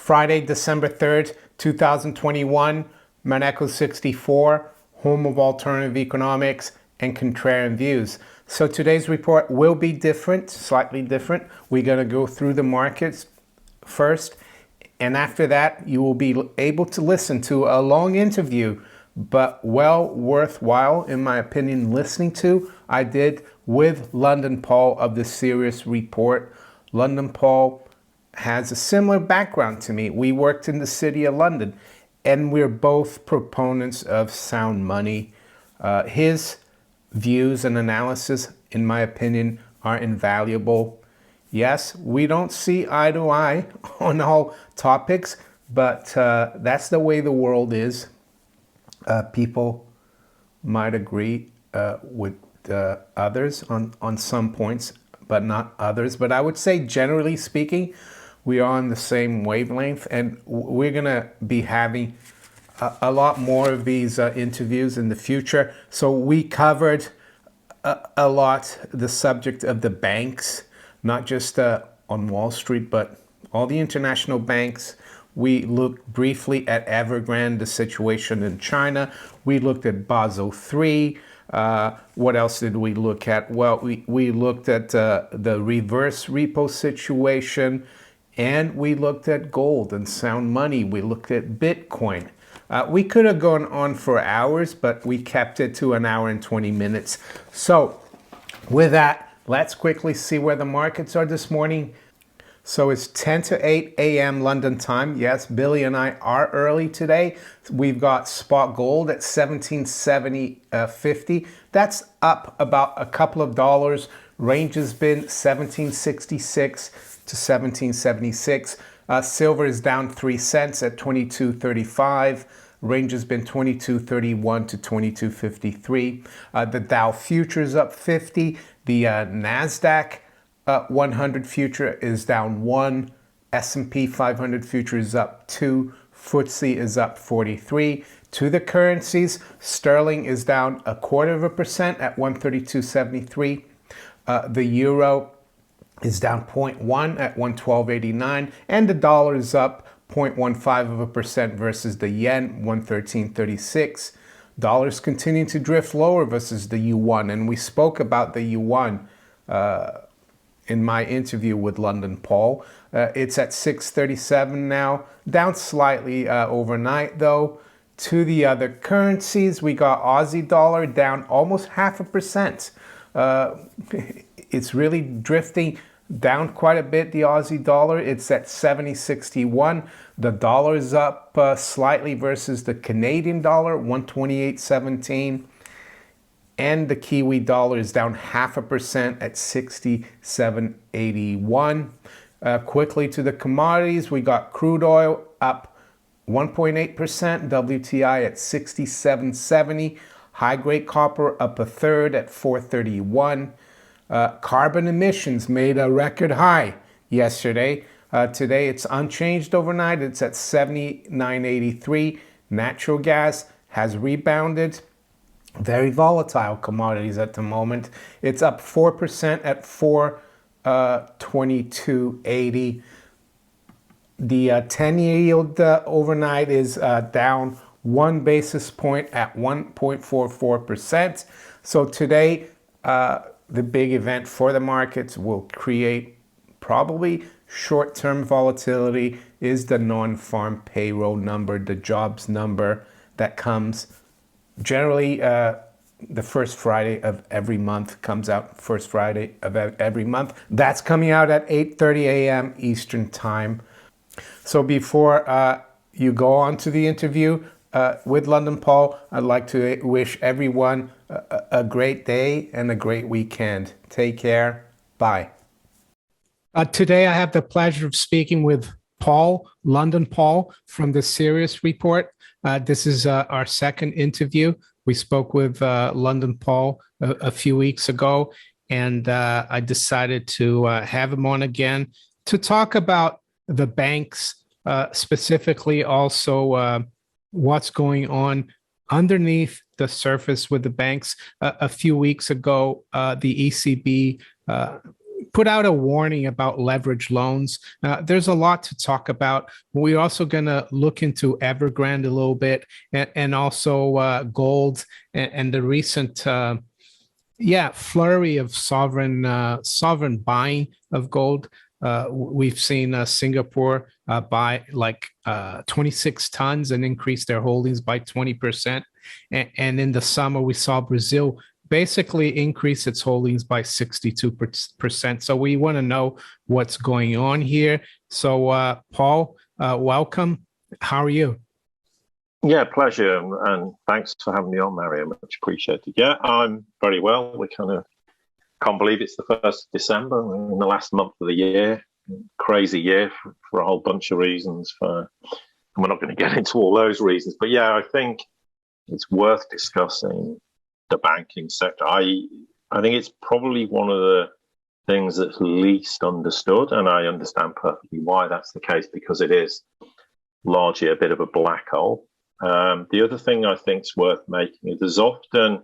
Friday, December 3rd, 2021, Maneco 64, home of alternative economics and contrarian views. So today's report will be different, slightly different. We're going to go through the markets first, and after that, you will be able to listen to a long interview, but well worthwhile, in my opinion, listening to. I did with London Paul of the Sirius report. London Paul has a similar background to me. We worked in the city of London, and we're both proponents of sound money. His views and analysis, in my opinion, are invaluable. Yes, we don't see eye to eye on all topics, but that's the way the world is. People might agree with others on some points, but not others. But I would say, generally speaking, we are on the same wavelength, and we're going to be having a lot more of these interviews in the future. So we covered a lot the subject of the banks, not just on Wall Street, but all the international banks. We looked briefly at Evergrande, the situation in China. We looked at Basel III. What else did we look at? Well, we looked at the reverse repo situation, and we looked at gold and sound money. We looked at Bitcoin. We could have gone on for hours, but we kept it to 1 hour and 20 minutes. So with that, let's quickly see where the markets are this morning. So it's 10 to 8 a.m. London time. Yes, Billy and I are early today. We've got spot gold at 1770.50. That's up about a couple of dollars. Range has been 1766 to 1776. Silver is down 3 cents at 22.35. Range has been 22.31 to 22.53. The Dow futures up 50. The NASDAQ 100 future is down 1. S&P 500 future is up 2. FTSE is up 43. To the currencies, sterling is down 0.25% at 132.73. The euro is down 0.1 at 112.89, and the dollar is up 0.15% versus the yen, 113.36. Dollars continue to drift lower versus the yuan, and we spoke about the yuan in my interview with London Paul. It's at 6.37 now, down slightly overnight though. To the other currencies, we got Aussie dollar down almost 0.5%. It's really drifting down quite a bit, the Aussie dollar. It's at 70.61. The dollar is up slightly versus the Canadian dollar, 128.17. And the Kiwi dollar is down 0.5% at 67.81. Quickly to the commodities, we got crude oil up 1.8%, WTI at 67.70. High-grade copper up 1/3 at 431. Carbon emissions made a record high yesterday. Today it's unchanged overnight. It's at 79.83. Natural gas has rebounded. Very volatile commodities at the moment. It's up 4% at 422.80. The 10-year yield overnight is down 1 basis point at 1.44%. So today, the big event for the markets will create probably short-term volatility is the non-farm payroll number, the jobs number that comes generally the first Friday of every month, comes out first Friday of every month. That's coming out at 8:30 a.m. Eastern time. So before you go on to the interview with London Paul, I'd like to wish everyone a great day and a great weekend. Take care. Bye. Today I have the pleasure of speaking with London Paul from the Sirius report. This is our second interview. We spoke with London Paul a few weeks ago, and I decided to have him on again to talk about the banks, specifically also what's going on underneath the surface with the banks. A few weeks ago, the ECB put out a warning about leverage loans. There's a lot to talk about. We're also going to look into Evergrande a little bit, and also gold and the recent flurry of sovereign buying of gold. We've seen Singapore buy like 26 tons and increase their holdings by 20%. And in the summer, we saw Brazil basically increase its holdings by 62%. So we want to know what's going on here. So Paul, welcome. How are you? Yeah, pleasure. And thanks for having me on, Mario. Much appreciated. Yeah, I'm very well. We kind of can't believe it's the 1st of December, we're in the last month of the year. Crazy year for a whole bunch of reasons. And we're not going to get into all those reasons. But yeah, I think it's worth discussing the banking sector. I think it's probably one of the things that's least understood, and I understand perfectly why that's the case, because it is largely a bit of a black hole. The other thing I think is worth making is there's often,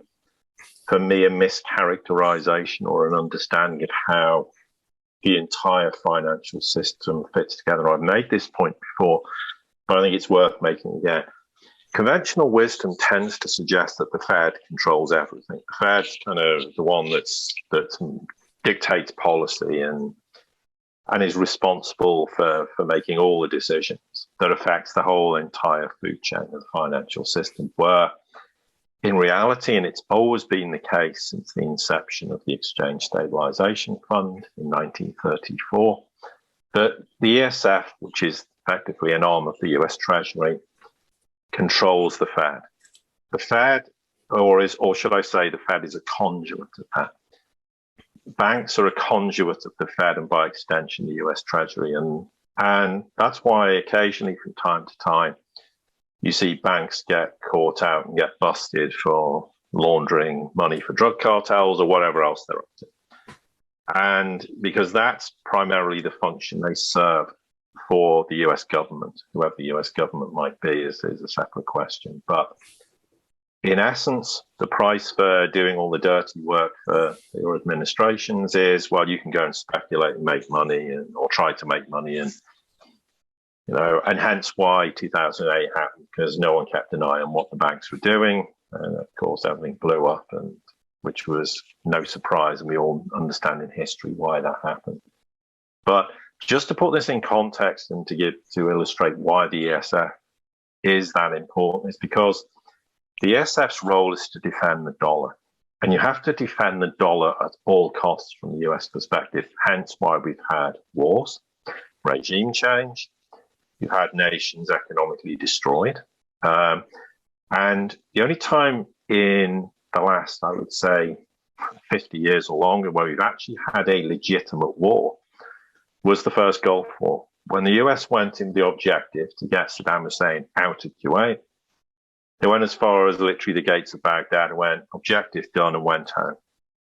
for me, a mischaracterization or an understanding of how the entire financial system fits together. I've made this point before, but I think it's worth making again. Conventional wisdom tends to suggest that the Fed controls everything. The Fed's kind of the one that dictates policy and is responsible for making all the decisions that affects the whole entire food chain of the financial system, where in reality, and it's always been the case since the inception of the Exchange Stabilization Fund in 1934, that the ESF, which is effectively an arm of the US Treasury, controls the Fed. The Fed, or should I say, the Fed is a conduit of that. Banks are a conduit of the Fed and by extension the US Treasury, and that's why occasionally from time to time you see banks get caught out and get busted for laundering money for drug cartels or whatever else they're up to. And because that's primarily the function they serve for the US government, whoever the US government might be is a separate question. But in essence, the price for doing all the dirty work for your administrations is, well, you can go and speculate and make money or try to make money. And hence why 2008 happened, because no one kept an eye on what the banks were doing. And of course, everything blew up, which was no surprise. And we all understand in history why that happened. But just to put this in context and to illustrate why the ESF is that important, is because the ESF's role is to defend the dollar. And you have to defend the dollar at all costs from the US perspective, hence why we've had wars, regime change. You've had nations economically destroyed. And the only time in the last, I would say, 50 years or longer where we've actually had a legitimate war was the first Gulf War. When the US went in the objective to get Saddam Hussein out of Kuwait, they went as far as literally the gates of Baghdad and went, objective done, and went home.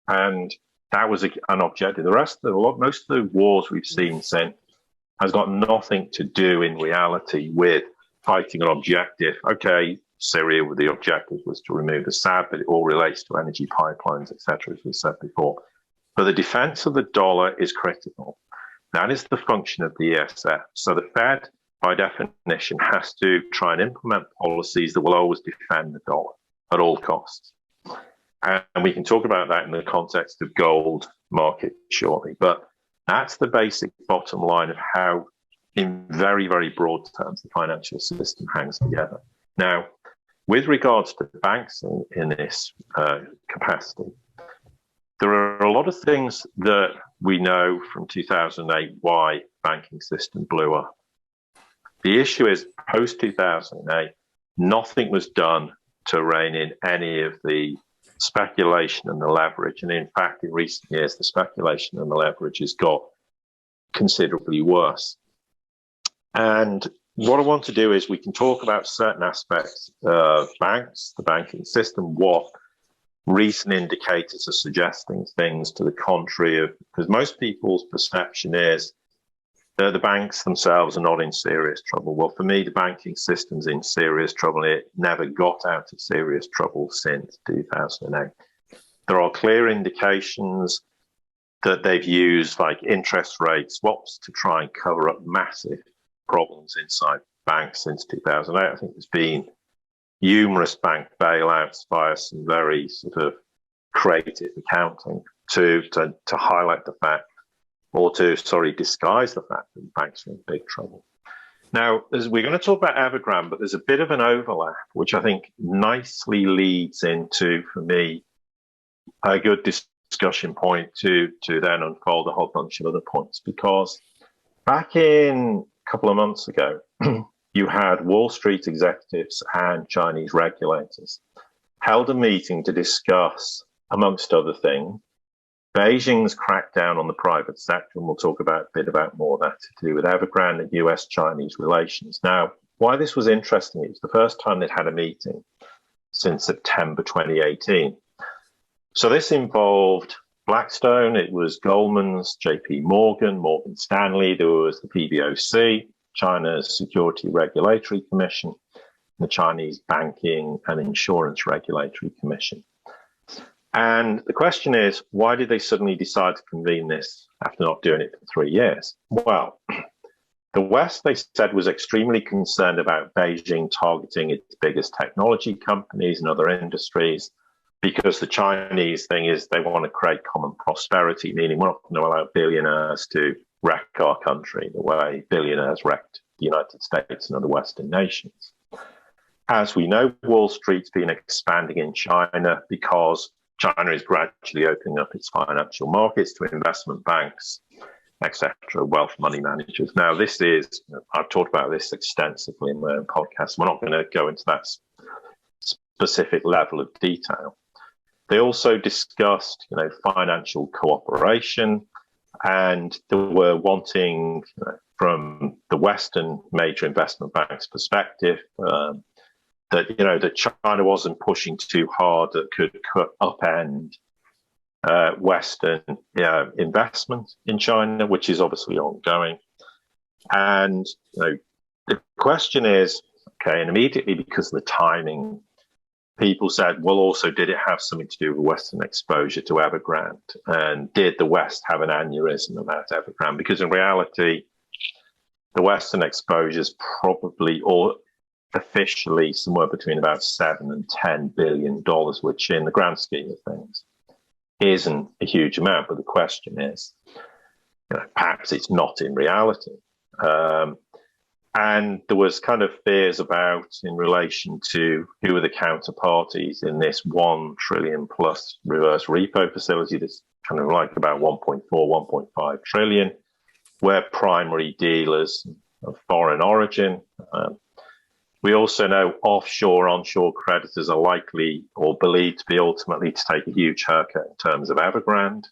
And that was an objective. Most of the wars we've seen since has got nothing to do in reality with fighting an objective. Okay, Syria, with the objective was to remove Assad, but it all relates to energy pipelines, etc., as we said before. But the defense of the dollar is critical. That is the function of the ESF. So the Fed, by definition, has to try and implement policies that will always defend the dollar at all costs. And we can talk about that in the context of gold market shortly. But that's the basic bottom line of how, in very, very broad terms, the financial system hangs together. Now, with regards to banks in this capacity, there are a lot of things that we know from 2008 why banking system blew up. The issue is, post-2008, nothing was done to rein in any of the speculation and the leverage. And in fact, in recent years, the speculation and the leverage has got considerably worse. And what I want to do is we can talk about certain aspects of banks, the banking system, what recent indicators are suggesting things to the contrary of, because most people's perception is the banks themselves are not in serious trouble. Well, for me, the banking system's in serious trouble. It never got out of serious trouble since 2008. There are clear indications that they've used like interest rate swaps to try and cover up massive problems inside banks since 2008. I think there's been numerous bank bailouts via some very sort of creative accounting to highlight the fact, or to, disguise the fact that banks are in big trouble. Now, we're going to talk about Evergrande, but there's a bit of an overlap, which I think nicely leads into, for me, a good discussion point to then unfold a whole bunch of other points. Because back in a couple of months ago, you had Wall Street executives and Chinese regulators held a meeting to discuss, amongst other things, Beijing's crackdown on the private sector, and we'll talk a bit more of that to do with Evergrande and US-Chinese relations. Now, why this was interesting, it was the first time they'd had a meeting since September 2018. So this involved Blackstone, it was Goldman's, JP Morgan, Morgan Stanley, there was the PBOC, China's Security Regulatory Commission, the Chinese Banking and Insurance Regulatory Commission. And the question is, why did they suddenly decide to convene this after not doing it for 3 years? Well, the West, they said, was extremely concerned about Beijing targeting its biggest technology companies and other industries, because the Chinese thing is they want to create common prosperity, meaning we're not going to allow billionaires to wreck our country the way billionaires wrecked the United States and other Western nations. As we know, Wall Street's been expanding in China because China is gradually opening up its financial markets to investment banks, etc., wealth money managers. Now, I've talked about this extensively in my own podcast. We're not going to go into that specific level of detail. They also discussed, financial cooperation, and they were wanting, from the Western major investment banks' perspective, that China wasn't pushing too hard that could upend Western investment in China, which is obviously ongoing. And the question is, okay, and immediately because of the timing, people said, well, also, did it have something to do with Western exposure to Evergrande? And did the West have an aneurysm about Evergrande? Because in reality, the Western exposure is probably, or officially, somewhere between about $7 and $10 billion, which in the grand scheme of things isn't a huge amount. But the question is, perhaps it's not in reality. And there was kind of fears about, in relation to who are the counterparties in this 1 trillion plus reverse repo facility that's kind of like about 1.4, 1.5 trillion, where primary dealers of foreign origin. We also know offshore, onshore creditors are likely or believed to be ultimately to take a huge haircut in terms of Evergrande.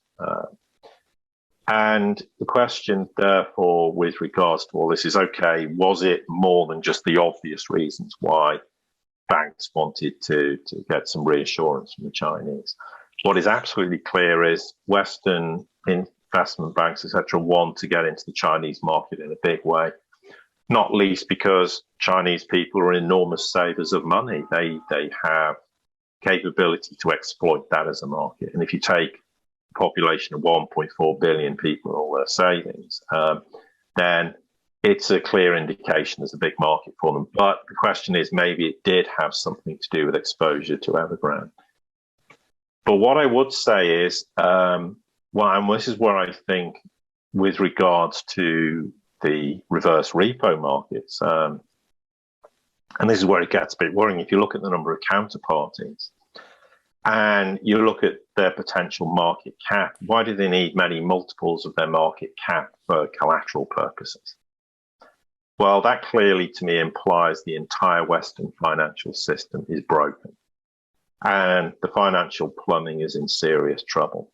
And the question, therefore, with regards to all this is, okay, was it more than just the obvious reasons why banks wanted to get some reassurance from the Chinese? What is absolutely clear is Western investment banks, etc., want to get into the Chinese market in a big way, not least because Chinese people are enormous savers of money. They have capability to exploit that as a market. And if you take a population of 1.4 billion people and all their savings, then it's a clear indication there's a big market for them. But the question is, maybe it did have something to do with exposure to Evergrande. But what I would say is, and this is where I think with regards to the reverse repo markets, and this is where it gets a bit worrying. If you look at the number of counterparties and you look at their potential market cap, why do they need many multiples of their market cap for collateral purposes? Well, that clearly to me implies the entire Western financial system is broken and the financial plumbing is in serious trouble.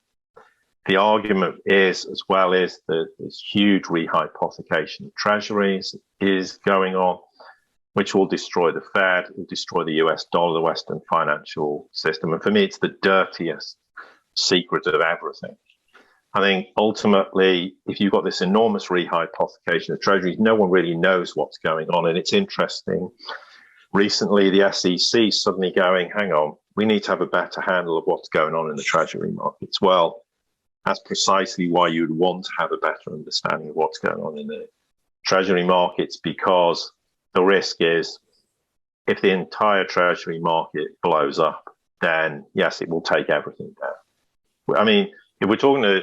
The argument is, as well, is that this huge rehypothecation of treasuries is going on, which will destroy the Fed, will destroy the US dollar, the Western financial system. And for me, it's the dirtiest secret of everything. I think ultimately, if you've got this enormous rehypothecation of treasuries, no one really knows what's going on. And it's interesting. Recently, the SEC suddenly going, hang on, we need to have a better handle of what's going on in the treasury markets. Well, That's precisely why you'd want to have a better understanding of what's going on in the Treasury markets, because the risk is if the entire Treasury market blows up, then yes, it will take everything down. I mean, if we're talking to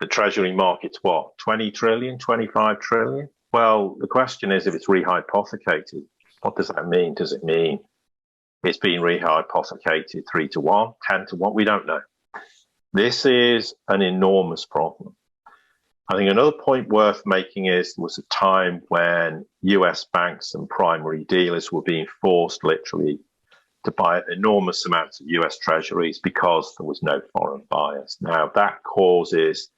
the Treasury market's what, 20 trillion, 25 trillion? Well, the question is, if it's rehypothecated, what does that mean? Does it mean it's being rehypothecated 3 to 1, 10 to 1? We don't know. This is an enormous problem. I think another point worth making is there was a time when US banks and primary dealers were being forced literally to buy enormous amounts of US treasuries because there was no foreign buyers. Now, that causes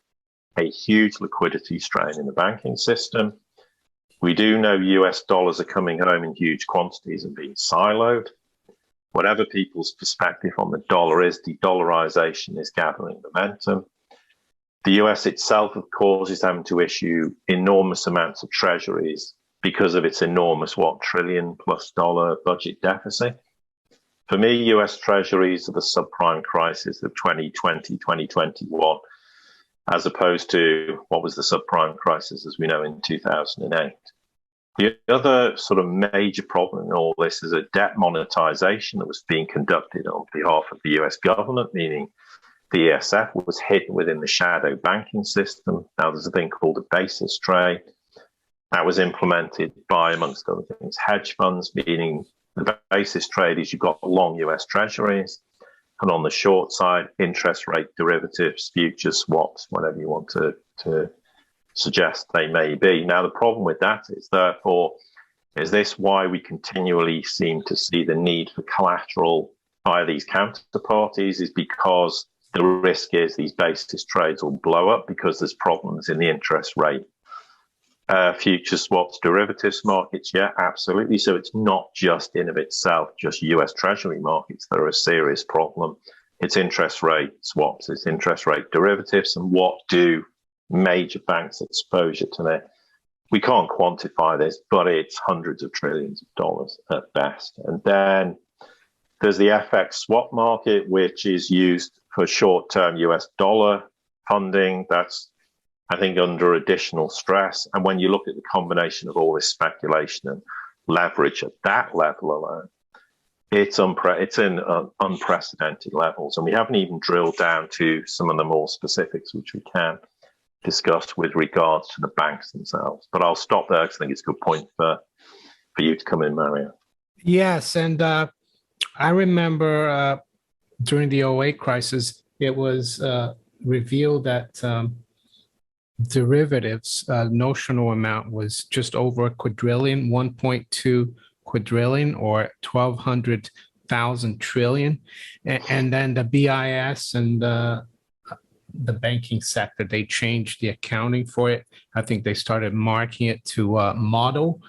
a huge liquidity strain in the banking system. We do know US dollars are coming home in huge quantities and being siloed. Whatever people's perspective on the dollar is, de-dollarization is gathering momentum. The US itself, of course, is having to issue enormous amounts of treasuries because of its enormous, trillion plus dollar budget deficit. For me, US treasuries are the subprime crisis of 2020, 2021, as opposed to what was the subprime crisis as we know in 2008. The other sort of major problem in all this is a debt monetization that was being conducted on behalf of the US government, meaning the ESF was hidden within the shadow banking system. Now there's a thing called a basis trade that was implemented by, amongst other things, hedge funds, meaning the basis trade is you've got long US treasuries, and on the short side, interest rate derivatives, futures, swaps, whatever you want to suggest they may be. Now, the problem with that is, therefore, is this why we continually seem to see the need for collateral by these counterparties, is because the risk is these basis trades will blow up because there's problems in the interest rate. Future swaps, derivatives markets, yeah, absolutely. So it's not just in of itself, just US Treasury markets that are a serious problem. It's interest rate swaps, it's interest rate derivatives, and what do major banks' exposure to that? We can't quantify this, but it's hundreds of trillions of dollars at best. And then there's the FX swap market, which is used for short-term US dollar funding. That's, I think, under additional stress. And when you look at the combination of all this speculation and leverage at that level alone, it's in unprecedented levels. And we haven't even drilled down to some of the more specifics, which we can discuss with regards to the banks themselves. But I'll stop there because I think it's a good point for you to come in, Mario. Yes, and I remember during the '08 crisis, it was revealed that derivatives notional amount was just over a quadrillion, 1.2 quadrillion, or 1,200,000 trillion. And then the BIS and the banking sector, they changed the accounting for it. I think they started marking it to model,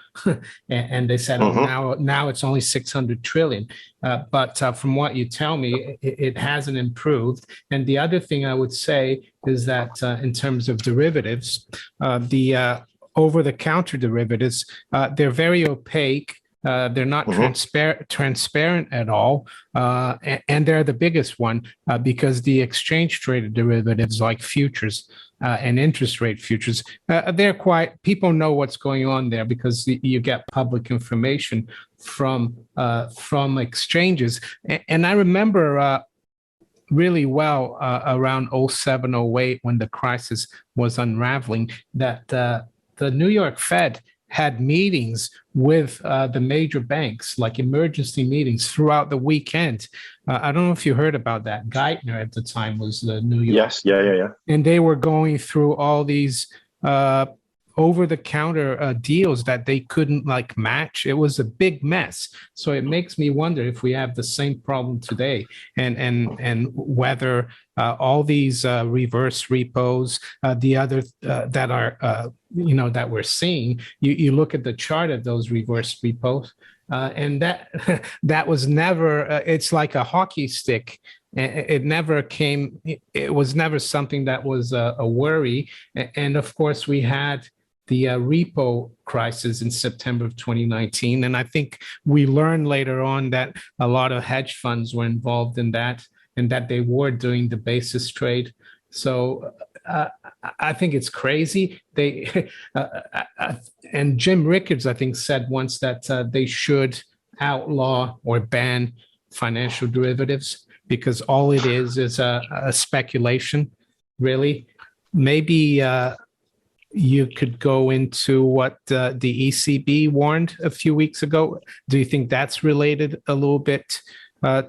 and they said, oh, now it's only 600 trillion. But from what you tell me, it hasn't improved. And the other thing I would say is that in terms of derivatives, the over-the-counter derivatives, they're very opaque. They're not transparent at all, and they're the biggest one because the exchange traded derivatives like futures and interest rate futures, people know what's going on there because you get public information from exchanges. And I remember really well around '07, '08 when the crisis was unraveling that the New York Fed had meetings with the major banks, like emergency meetings throughout the weekend. I don't know if you heard about that. Geithner at the time was the New York. Yes, yeah. And they were going through all these over-the-counter deals that they couldn't match. It was a big mess. So it makes me wonder if we have the same problem today, and whether all these reverse repos, the other that are that we're seeing. You look at the chart of those reverse repos, and that was never. It's like a hockey stick. It never came. It was never something that was a worry. And of course, we had the repo crisis in September of 2019. And I think we learned later on that a lot of hedge funds were involved in that, and that they were doing the basis trade. So I think it's crazy. They and Jim Rickards, I think, said once that they should outlaw or ban financial derivatives because all it is a speculation, really. Maybe you could go into what the ECB warned a few weeks ago. Do you think that's related a little bit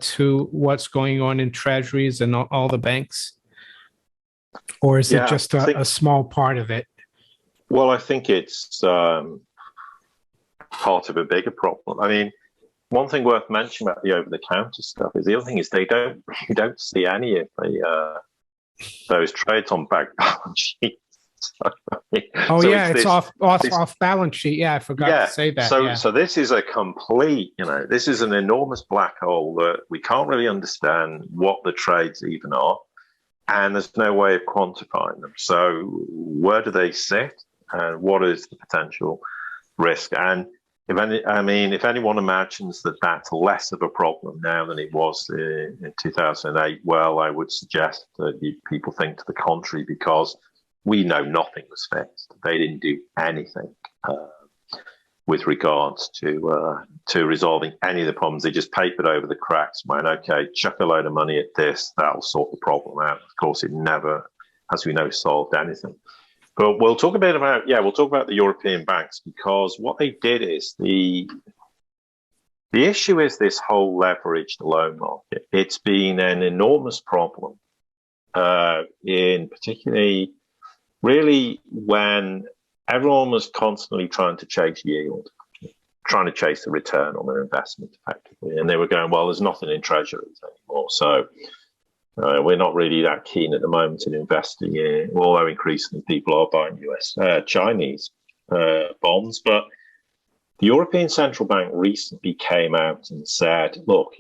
to what's going on in treasuries and all the banks? Or is it just a small part of it? Well, I think it's part of a bigger problem. I mean, one thing worth mentioning about the over-the-counter stuff is the other thing is you don't see any of those trades on bank balance sheets. It's off balance sheet. Yeah, I forgot to say that. So this is a complete, this is an enormous black hole that we can't really understand what the trades even are, and there's no way of quantifying them. So where do they sit, and what is the potential risk? And if anyone imagines that that's less of a problem now than it was in 2008, well, I would suggest that people think to the contrary, because we know nothing was fixed. They didn't do anything with regards to resolving any of the problems. They just papered over the cracks, went, okay, chuck a load of money at this, that'll sort the problem out. Of course, it never, as we know, solved anything. But we'll talk about the European banks, because what they did is the issue is this whole leveraged loan market. It's been an enormous problem in particularly really when everyone was constantly trying to chase yield, trying to chase the return on their investment effectively. And they were going, well, there's nothing in treasuries anymore. So we're not really that keen at the moment in investing in, although increasingly people are buying Chinese bonds. But the European Central Bank recently came out and said, look,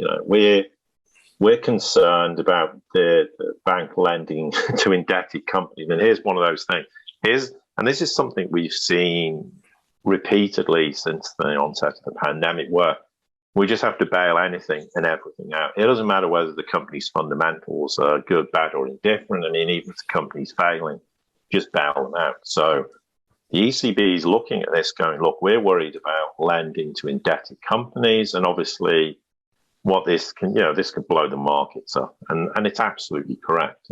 we're concerned about the bank lending to indebted companies. And here's one of those things. And this is something we've seen repeatedly since the onset of the pandemic, where we just have to bail anything and everything out. It doesn't matter whether the company's fundamentals are good, bad, or indifferent. I mean, even if the company's failing, just bail them out. So the ECB is looking at this going, look, we're worried about lending to indebted companies. And obviously, this could blow the markets up. And it's absolutely correct.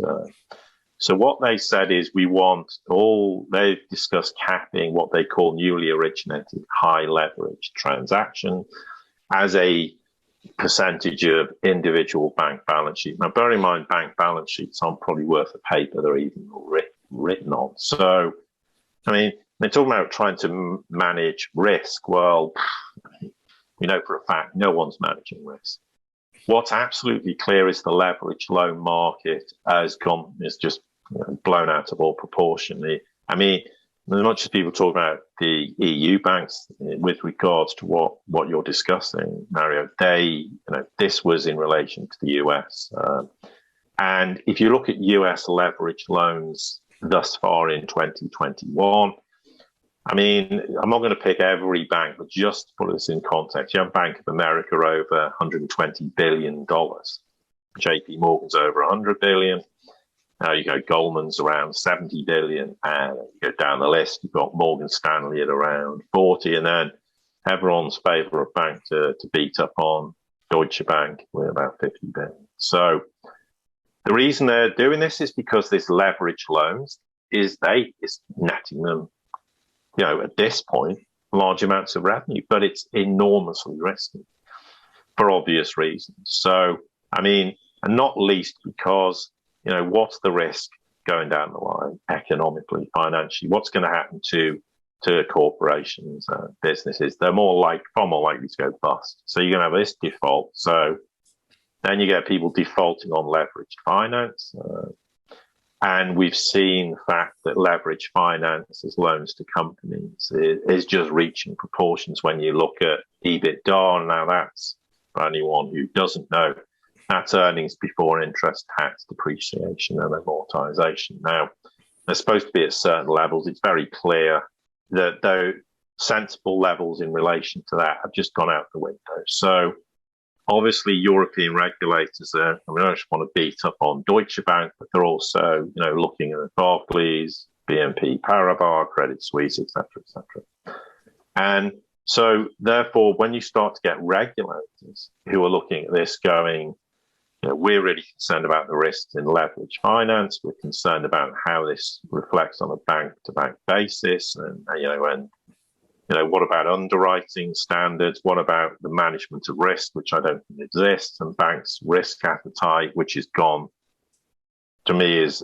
So what they said is they've discussed capping what they call newly originated high leverage transaction as a percentage of individual bank balance sheet. Now, bear in mind, bank balance sheets aren't probably worth the paper they're even written on. So, I mean, they're talking about trying to manage risk. Well, we know for a fact no one's managing risk. What's absolutely clear is the leverage loan market is just blown out of all proportion. I mean, as much as people talk about the EU banks with regards to what you're discussing, Mario, this was in relation to the US. And if you look at US leverage loans thus far in 2021, I mean, I'm not going to pick every bank, but just to put this in context, you have Bank of America over $120 billion. JP Morgan's over $100 billion. You go Goldman's around 70 billion, and you go down the list, you've got Morgan Stanley at around 40, and then everyone's favourite bank to beat up on, Deutsche Bank, with about 50 billion. So the reason they're doing this is because this leverage loans is netting them, at this point, large amounts of revenue, but it's enormously risky for obvious reasons. So, I mean, and not least because, what's the risk going down the line economically, financially? What's going to happen to corporations, businesses? They're far more likely to go bust. So you're going to have this default. So then you get people defaulting on leveraged finance. And we've seen the fact that leverage finance as loans to companies is just reaching proportions when you look at EBITDA. Now that's, for anyone who doesn't know, that's earnings before interest, tax, depreciation, and amortization. Now, they're supposed to be at certain levels. It's very clear that though sensible levels in relation to that have just gone out the window. So obviously European regulators are, I mean, I just want to beat up on Deutsche Bank, but they're also, looking at Barclays, BNP Paribas, Credit Suisse, etc., etc. And so therefore, when you start to get regulators who are looking at this going, we're really concerned about the risks in leverage finance. We're concerned about how this reflects on a bank-to-bank basis, and what about underwriting standards? What about the management of risk, which I don't think exists, and banks' risk appetite, which is gone? To me, is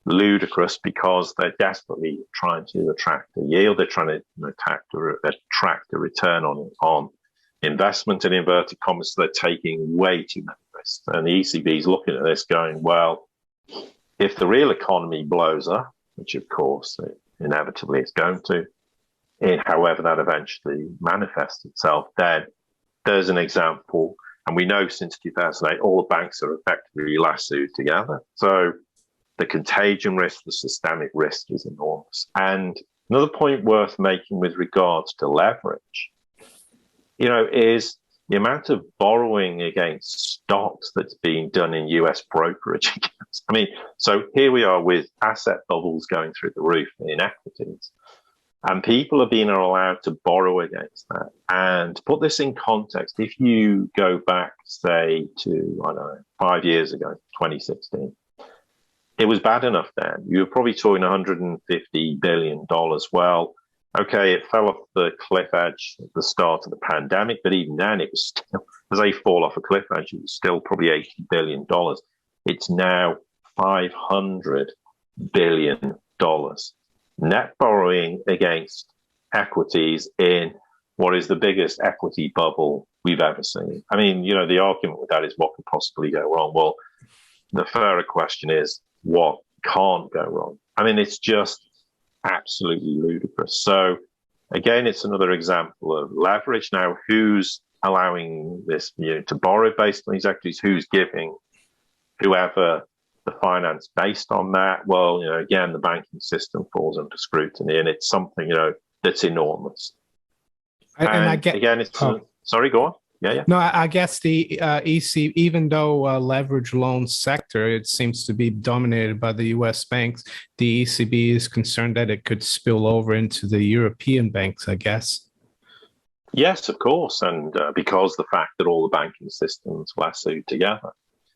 ludicrous because they're desperately trying to attract a yield. They're trying to attract a return on investment in inverted commas. So they're taking way too many risks. And the ECB is looking at this going, well, if the real economy blows up, which of course it inevitably is going to, in however that eventually manifests itself, then there's an example. And we know since 2008, all the banks are effectively lassoed together. So the contagion risk, the systemic risk is enormous. And another point worth making with regards to leverage, is the amount of borrowing against stocks that's being done in US brokerage accounts. I mean, so here we are with asset bubbles going through the roof in equities. And people are being allowed to borrow against that. And to put this in context, if you go back, say, to, 5 years ago, 2016, it was bad enough then. You were probably talking $150 billion. Well, okay, it fell off the cliff edge at the start of the pandemic, but even then it was still, as they fall off a cliff edge, it was still probably $80 billion. It's now $500 billion. Net borrowing against equities in what is the biggest equity bubble we've ever seen. I mean, the argument with that is what could possibly go wrong? Well, the fairer question is what can't go wrong? I mean, it's just absolutely ludicrous. So again, it's another example of leverage. Now, who's allowing this to borrow based on these equities? Who's giving whoever the finance based on that? Well, again, the banking system falls under scrutiny, and it's something, that's enormous. And I get, again, it's sorry, go on. Yeah. No, I guess the EC, even though leverage loan sector, it seems to be dominated by the U.S. banks, the ECB is concerned that it could spill over into the European banks, I guess. Yes, of course, and because the fact that all the banking systems lassoed together.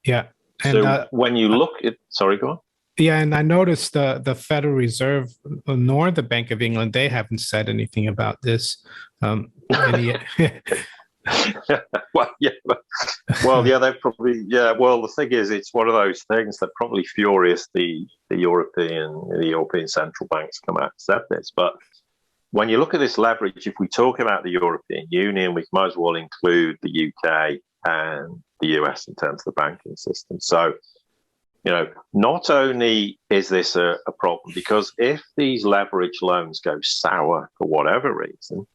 Yeah. And, so when you look at, sorry, go on. Yeah, and I noticed the Federal Reserve nor the Bank of England, they haven't said anything about this. They're probably, well, the thing is, it's one of those things that probably furious the European central banks come out and said this. But when you look at this leverage, if we talk about the European Union, we might as well include the UK and the US in terms of the banking system. So, not only is this a problem, because if these leverage loans go sour for whatever reason,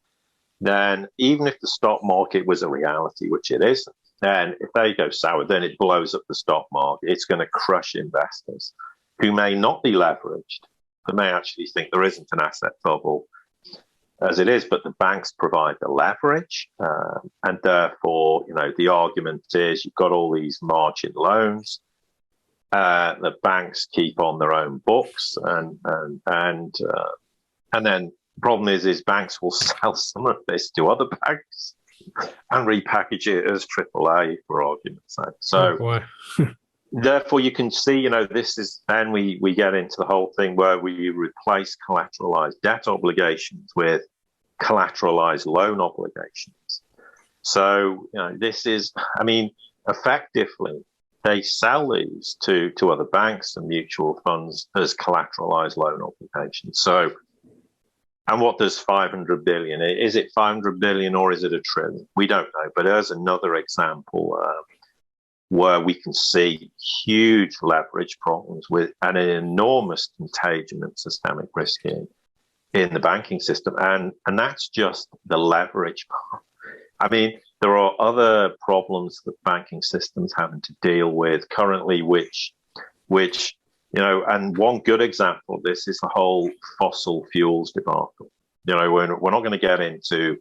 then even if the stock market was a reality, which it isn't, then if they go sour, then it blows up the stock market. It's going to crush investors who may not be leveraged, but may actually think there isn't an asset bubble as it is, but the banks provide the leverage. And therefore, the argument is you've got all these margin loans. The banks keep on their own books, and then the problem is banks will sell some of this to other banks and repackage it as AAA for argument's sake. So, therefore, you can see, this is then we get into the whole thing where we replace collateralized debt obligations with collateralized loan obligations. So, this is, effectively, they sell these to other banks and mutual funds as collateralized loan obligations. So, and what does 500 billion? Is it 500 billion or is it $1 trillion? We don't know. But there's another example where we can see huge leverage problems with an enormous contagion and systemic risk in the banking system. And that's just the leverage part. There are other problems that banking systems having to deal with currently, which and one good example of this is the whole fossil fuels debacle. We're not going to get into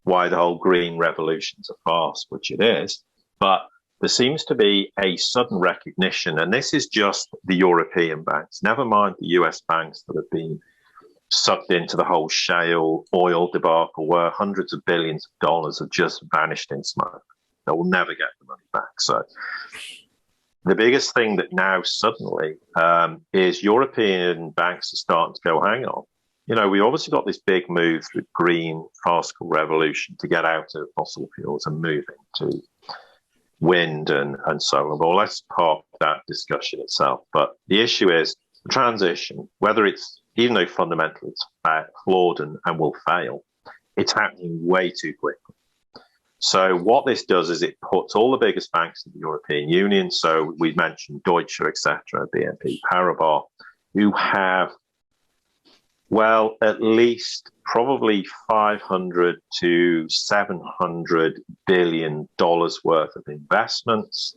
why the whole green revolution's a farce, which it is. But there seems to be a sudden recognition, and this is just the European banks, never mind the US banks that have been sucked into the whole shale oil debacle where hundreds of billions of dollars have just vanished in smoke. They will never get the money back. So the biggest thing that now suddenly is European banks are starting to go, hang on. You know, we obviously got this big move with green farcical revolution to get out of fossil fuels and move into wind and solar. Well, let's park that discussion itself. But the issue is the transition, whether it's, even though fundamentally it's flawed and will fail, it's happening way too quickly. So what this does is it puts all the biggest banks in the European Union, so we've mentioned Deutsche, etc., BNP Paribas, who have, well, at least probably 500 to 700 billion dollars worth of investments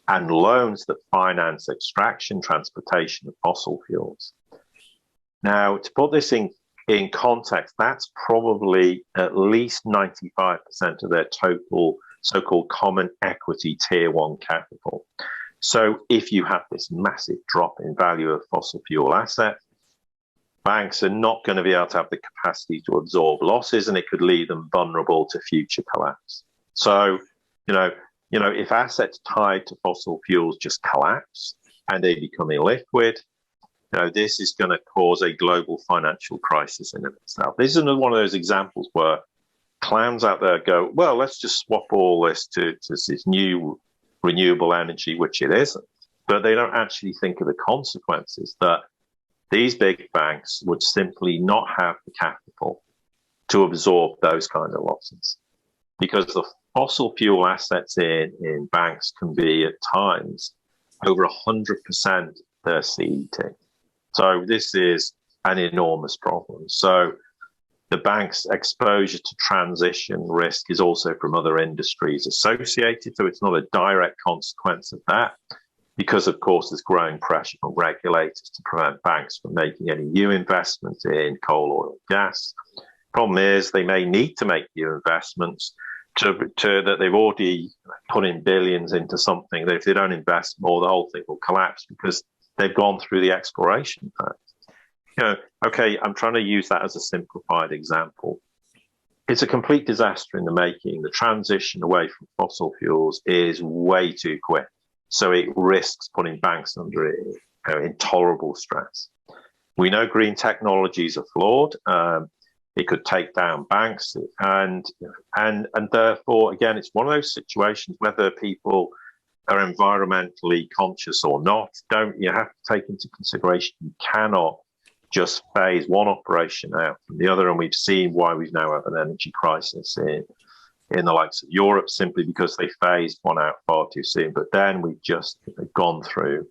and loans that finance extraction, transportation of fossil fuels. Now, to put this in context, that's probably at least 95% of their total so-called common equity tier one capital. So if you have this massive drop in value of fossil fuel assets, banks are not going to be able to have the capacity to absorb losses, and it could leave them vulnerable to future collapse. So, you know, if assets tied to fossil fuels just collapse and they become illiquid, you know, this is going to cause a global financial crisis in itself. This is one of those examples where clowns out there go, well, let's just swap all this to this new renewable energy, which it isn't. But they don't actually think of the consequences that these big banks would simply not have the capital to absorb those kind of losses, because the fossil fuel assets in banks can be at times over 100% their CET. So this is an enormous problem. So the bank's exposure to transition risk is also from other industries associated. So it's not a direct consequence of that, because, of course, there's growing pressure from regulators to prevent banks from making any new investments in coal, oil, gas. Problem is they may need to make new investments that they've already put in billions into something that if they don't invest more, the whole thing will collapse because they've gone through the exploration phase. You know, okay, I'm trying to use that as a simplified example. It's a complete disaster in the making. The transition away from fossil fuels is way too quick. So it risks putting banks under intolerable stress. We know green technologies are flawed. It could take down banks, and therefore, again, it's one of those situations whether people are environmentally conscious or not. You have to take into consideration you cannot just phase one operation out from the other, and we've seen why we now have an energy crisis in the likes of Europe, simply because they phased one out far too soon. But then we've just gone through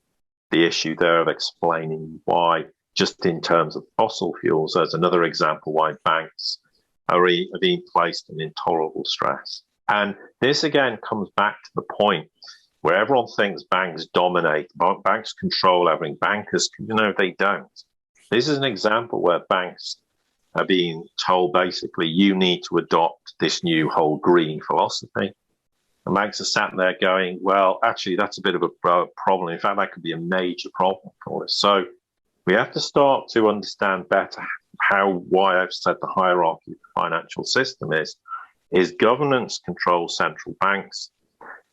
the issue there of explaining why, just in terms of fossil fuels, as another example, why banks are being placed in intolerable stress. And this again comes back to the point where everyone thinks banks dominate, banks control everything, bankers, they don't. This is an example where banks are being told basically you need to adopt this new whole green philosophy. And banks are sat there going, well, actually, that's a bit of a problem. In fact, that could be a major problem for us. So we have to start to understand better why I've said the hierarchy of the financial system is governance controls central banks,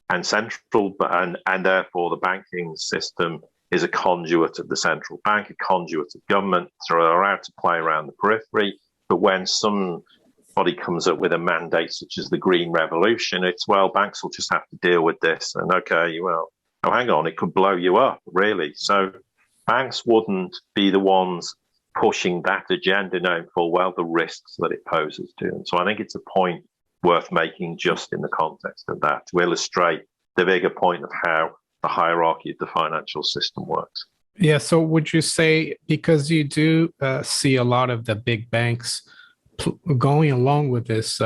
and therefore the banking system is a conduit of the central bank, a conduit of government, so they're allowed to play around the periphery. But when somebody comes up with a mandate such as the green revolution, it's, well, banks will just have to deal with this. And okay, well, oh, hang on, it could blow you up, really. So banks wouldn't be the ones pushing that agenda, knowing full well the risks that it poses to them. So I think it's a point worth making just in the context of that, to illustrate the bigger point of how the hierarchy of the financial system works. Yeah, so would you say, because you do see a lot of the big banks going along with this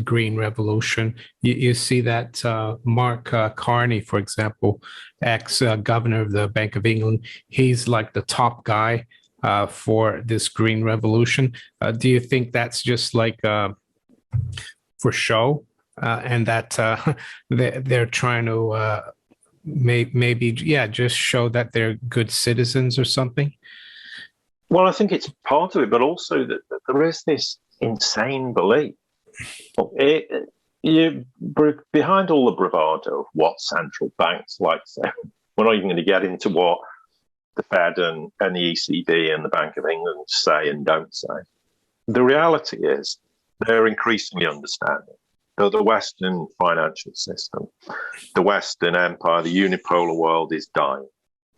green revolution, you see that Mark Carney, for example, ex-governor of the Bank of England, he's like the top guy for this green revolution. Do you think that's just like for show, and that they're trying to maybe just show that they're good citizens or something? Well, I think it's part of it, but also that there is this insane belief. Behind all the bravado of what central banks like to say, we're not even going to get into what the Fed and the ECB and the Bank of England say and don't say. The reality is they're increasingly understanding that the Western financial system, the Western empire, the unipolar world is dying.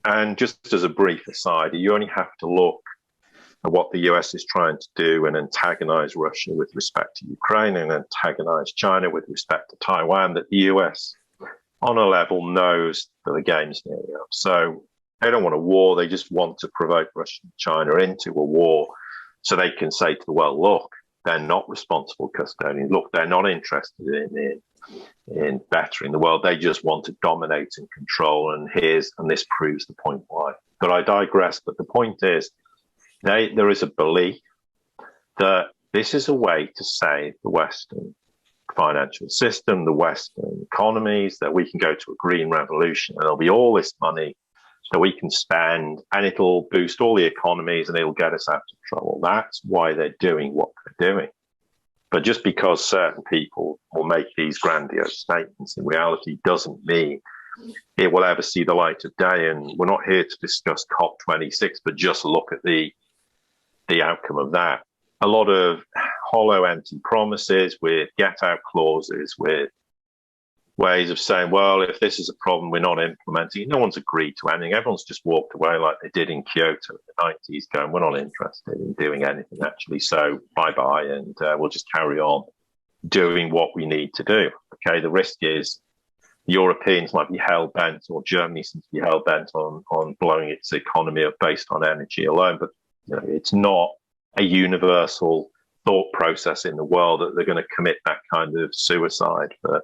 And just as a brief aside, you only have to look at what the US is trying to do and antagonize Russia with respect to Ukraine and antagonize China with respect to Taiwan, that the US, on a level, knows that the game's nearly up. So they don't want a war. They just want to provoke Russia and China into a war so they can say to the world, look, they're not responsible custodians. Look, they're not interested in bettering the world. They just want to dominate and control. And this proves the point why. But I digress. But the point is, there is a belief that this is a way to save the Western financial system, the Western economies, that we can go to a green revolution and there'll be all this money that we can spend and it'll boost all the economies and it'll get us out of trouble. That's why they're doing what they're doing. But just because certain people will make these grandiose statements in reality doesn't mean it will ever see the light of day. And we're not here to discuss COP26, but just look at the outcome of that. A lot of hollow, empty promises with get-out clauses, with ways of saying, well, if this is a problem, we're not implementing. No one's agreed to anything. Everyone's just walked away like they did in Kyoto in the 90s, going, we're not interested in doing anything, actually. So bye-bye, and we'll just carry on doing what we need to do. Okay, the risk is Europeans might be hell-bent, or Germany seems to be hell-bent on blowing its economy up based on energy alone. But it's not a universal thought process in the world that they're going to commit that kind of suicide for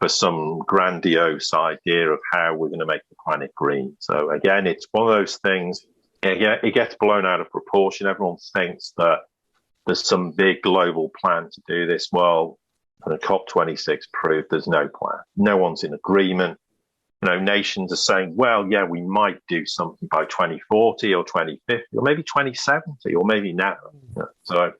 some grandiose idea of how we're going to make the planet green. So again, it's one of those things, it gets blown out of proportion. Everyone thinks that there's some big global plan to do this. Well, the COP26 proved there's no plan. No one's in agreement. Nations are saying, well, yeah, we might do something by 2040 or 2050 or maybe 2070 or maybe now. So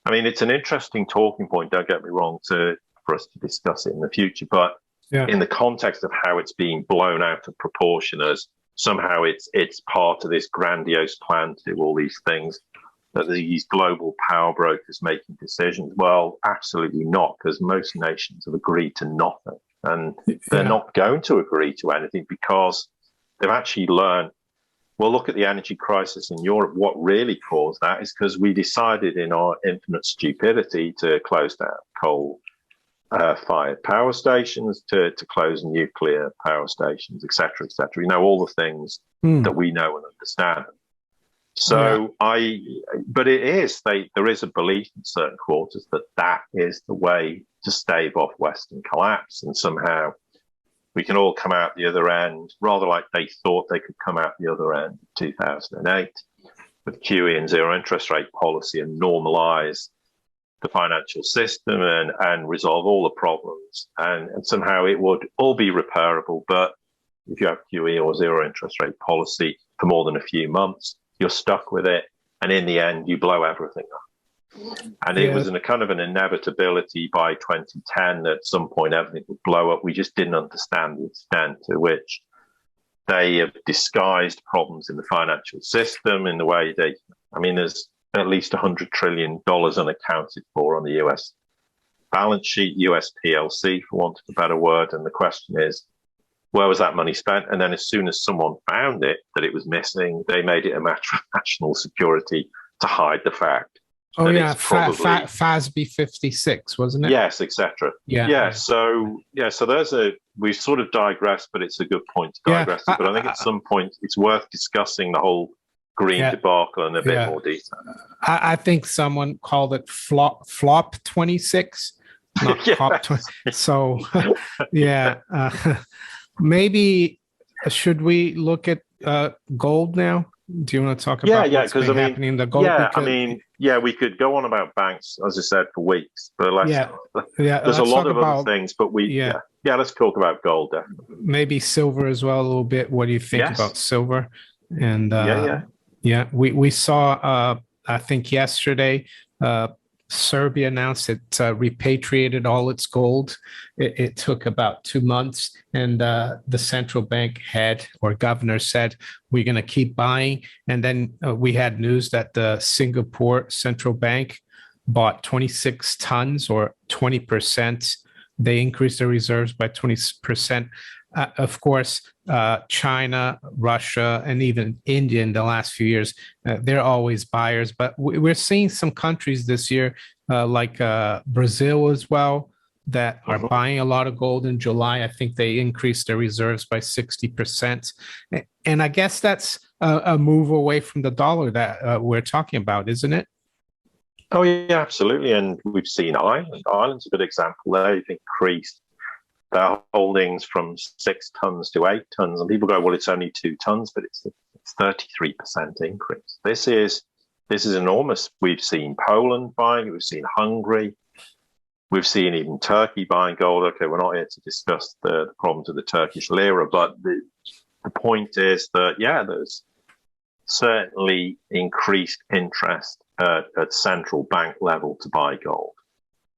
it's an interesting talking point, don't get me wrong, for us to discuss it in the future. But in the context of how it's being blown out of proportion as somehow it's part of this grandiose plan to do all these things, that these global power brokers making decisions, well, absolutely not, because most nations have agreed to nothing. And they're not going to agree to anything because they've actually learned, well, look at the energy crisis in Europe. What really caused that is because we decided in our infinite stupidity to close down coal-fired power stations, to close nuclear power stations, et cetera, all the things that we know and understand. So but there is a belief in certain quarters that is the way to stave off Western collapse, and somehow we can all come out the other end, rather like they thought they could come out the other end in 2008 with QE and zero interest rate policy and normalize the financial system and resolve all the problems. And somehow it would all be repairable. But if you have QE or zero interest rate policy for more than a few months, you're stuck with it. And in the end, you blow everything up. And it was a kind of an inevitability by 2010 that at some point everything would blow up. We just didn't understand the extent to which they have disguised problems in the financial system in the way there's at least $100 trillion unaccounted for on the US balance sheet, US PLC, for want of a better word. And the question is, where was that money spent? And then as soon as someone found it, that it was missing, they made it a matter of national security to hide the fact. Oh, yeah, FASB 56, wasn't it? Yes, etc. So we've sort of digressed, but it's a good point to digress. But I think at some point it's worth discussing the whole green debacle in a bit more detail. I think someone called it flop 26, not COP 20. So, maybe should we look at gold now? Do you want to talk Yeah, about yeah, what's because been I mean, happening in the gold? yeah, I Because mean, yeah, we could go on about banks, as I said, for weeks, but yeah, yeah. there's a Let's lot talk of other about things, but yeah, yeah, let's talk about gold, definitely. maybe silver as well a little bit. What do you think Yes, about silver? And yeah, yeah. yeah, we saw I think yesterday uh Serbia announced it repatriated all its gold. It took about 2 months, and the central bank head or governor said we're going to keep buying. And then we had news that the Singapore central bank bought 26 tons or 20%. They increased their reserves by 20%. Of course, China, Russia, and even India in the last few years, they're always buyers. But we're seeing some countries this year, like Brazil as well, that are Mhm. buying a lot of gold in July. I think they increased their reserves by 60%. And I guess that's a move away from the dollar that we're talking about, isn't it? Oh, yeah, absolutely. And we've seen Ireland. Ireland's a good example. They've increased their holdings from 6 tons to 8 tons. And people go, well, it's only 2 tons, but it's 33% increase. This is enormous. We've seen Poland buying, we've seen Hungary, we've seen even Turkey buying gold. Okay, we're not here to discuss the problems of the Turkish lira, but the point is that, yeah, there's certainly increased interest at central bank level to buy gold.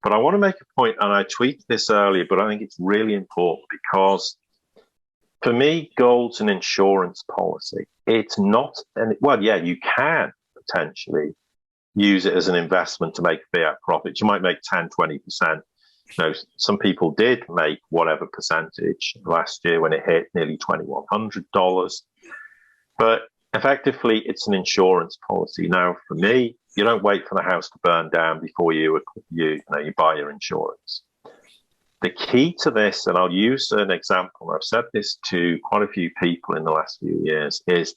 But I want to make a point, and I tweeted this earlier, but I think it's really important because for me, gold's an insurance policy. It's not, well, yeah, you can potentially use it as an investment to make fiat profits. You might make 10, 20%. Some people did make whatever percentage last year when it hit nearly $2,100. But effectively, it's an insurance policy. Now, for me, you don't wait for the house to burn down before you buy your insurance. The key to this, and I'll use an example, I've said this to quite a few people in the last few years, is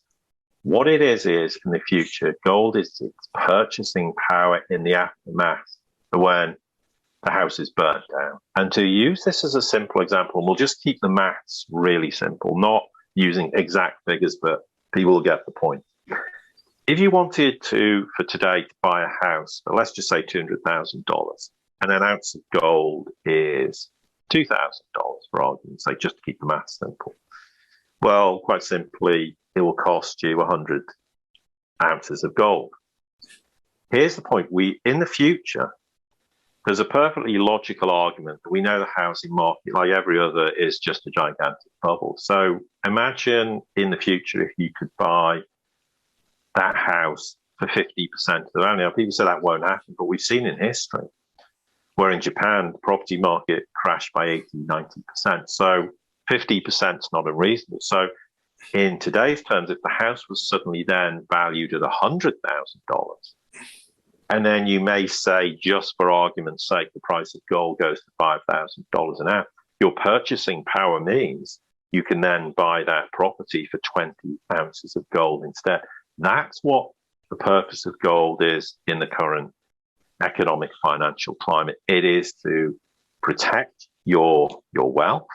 what it is in the future, gold is its purchasing power in the aftermath of when the house is burnt down. And to use this as a simple example, and we'll just keep the maths really simple, not using exact figures, but people will get the point. If you wanted for today to buy a house, let's just say $200,000, and an ounce of gold is $2,000 for argument's sake, just to keep the maths simple. Well, quite simply, it will cost you 100 ounces of gold. Here's the point. In the future, there's a perfectly logical argument that we know the housing market, like every other, is just a gigantic bubble. So imagine in the future if you could buy that house for 50% of the value. Now, people say that won't happen, but we've seen in history where in Japan, the property market crashed by 80, 90%. So 50% is not unreasonable. So in today's terms, if the house was suddenly then valued at $100,000, and then you may say, just for argument's sake, the price of gold goes to $5,000 an ounce, your purchasing power means you can then buy that property for 20 ounces of gold instead. That's what the purpose of gold is in the current economic financial climate. It is to protect your wealth,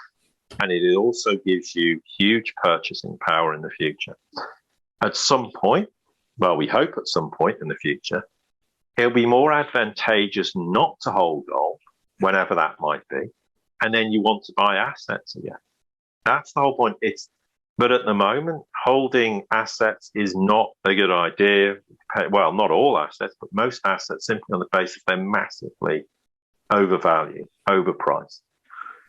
and it also gives you huge purchasing power in the future. At some point, well, we hope at some point in the future, it'll be more advantageous not to hold gold, whenever that might be, and then you want to buy assets again. That's the whole point. But at the moment, holding assets is not a good idea. Well, not all assets, but most assets, simply on the basis they're massively overvalued, overpriced.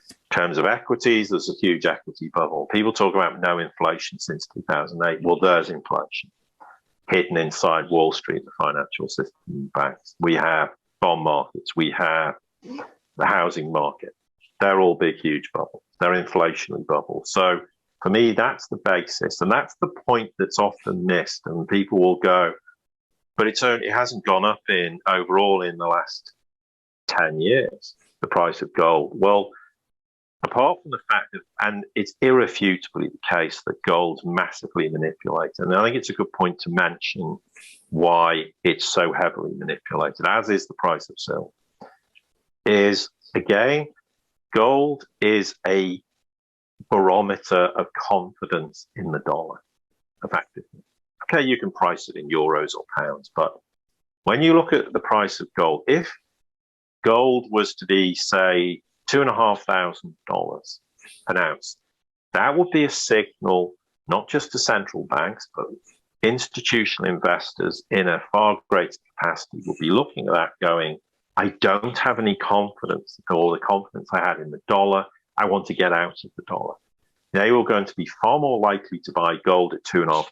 In terms of equities, there's a huge equity bubble. People talk about no inflation since 2008. Well, there's inflation hidden inside Wall Street, the financial system, banks. We have bond markets. We have the housing market. They're all big, huge bubbles. They're inflationary bubbles. So for me, that's the basis. And that's the point that's often missed. And people will go, but it hasn't gone up overall in the last 10 years, the price of gold. Well, apart from the fact that, and it's irrefutably the case that gold's massively manipulated, and I think it's a good point to mention why it's so heavily manipulated, as is the price of silver, is, again, gold is a barometer of confidence in the dollar, effectively. okay, you can price it in euros or pounds, but when you look at the price of gold, if gold was to be, say, $2,500 an ounce, that would be a signal not just to central banks, but institutional investors in a far greater capacity will be looking at that going, I don't have any confidence, or the confidence I had in the dollar, I want to get out of the dollar. They were going to be far more likely to buy gold at $2,500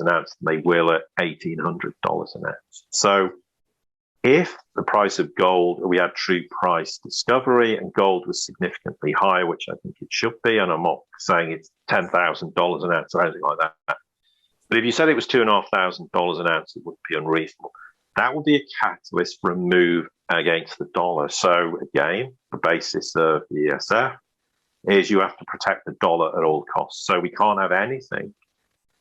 an ounce than they will at $1,800 an ounce. So if the price of gold, we had true price discovery and gold was significantly higher, which I think it should be, and I'm not saying it's $10,000 an ounce or anything like that. But if you said it was $2,500 an ounce, it wouldn't be unreasonable. That would be a catalyst for a move against the dollar. So again, the basis of the ESF is you have to protect the dollar at all costs. So we can't have anything.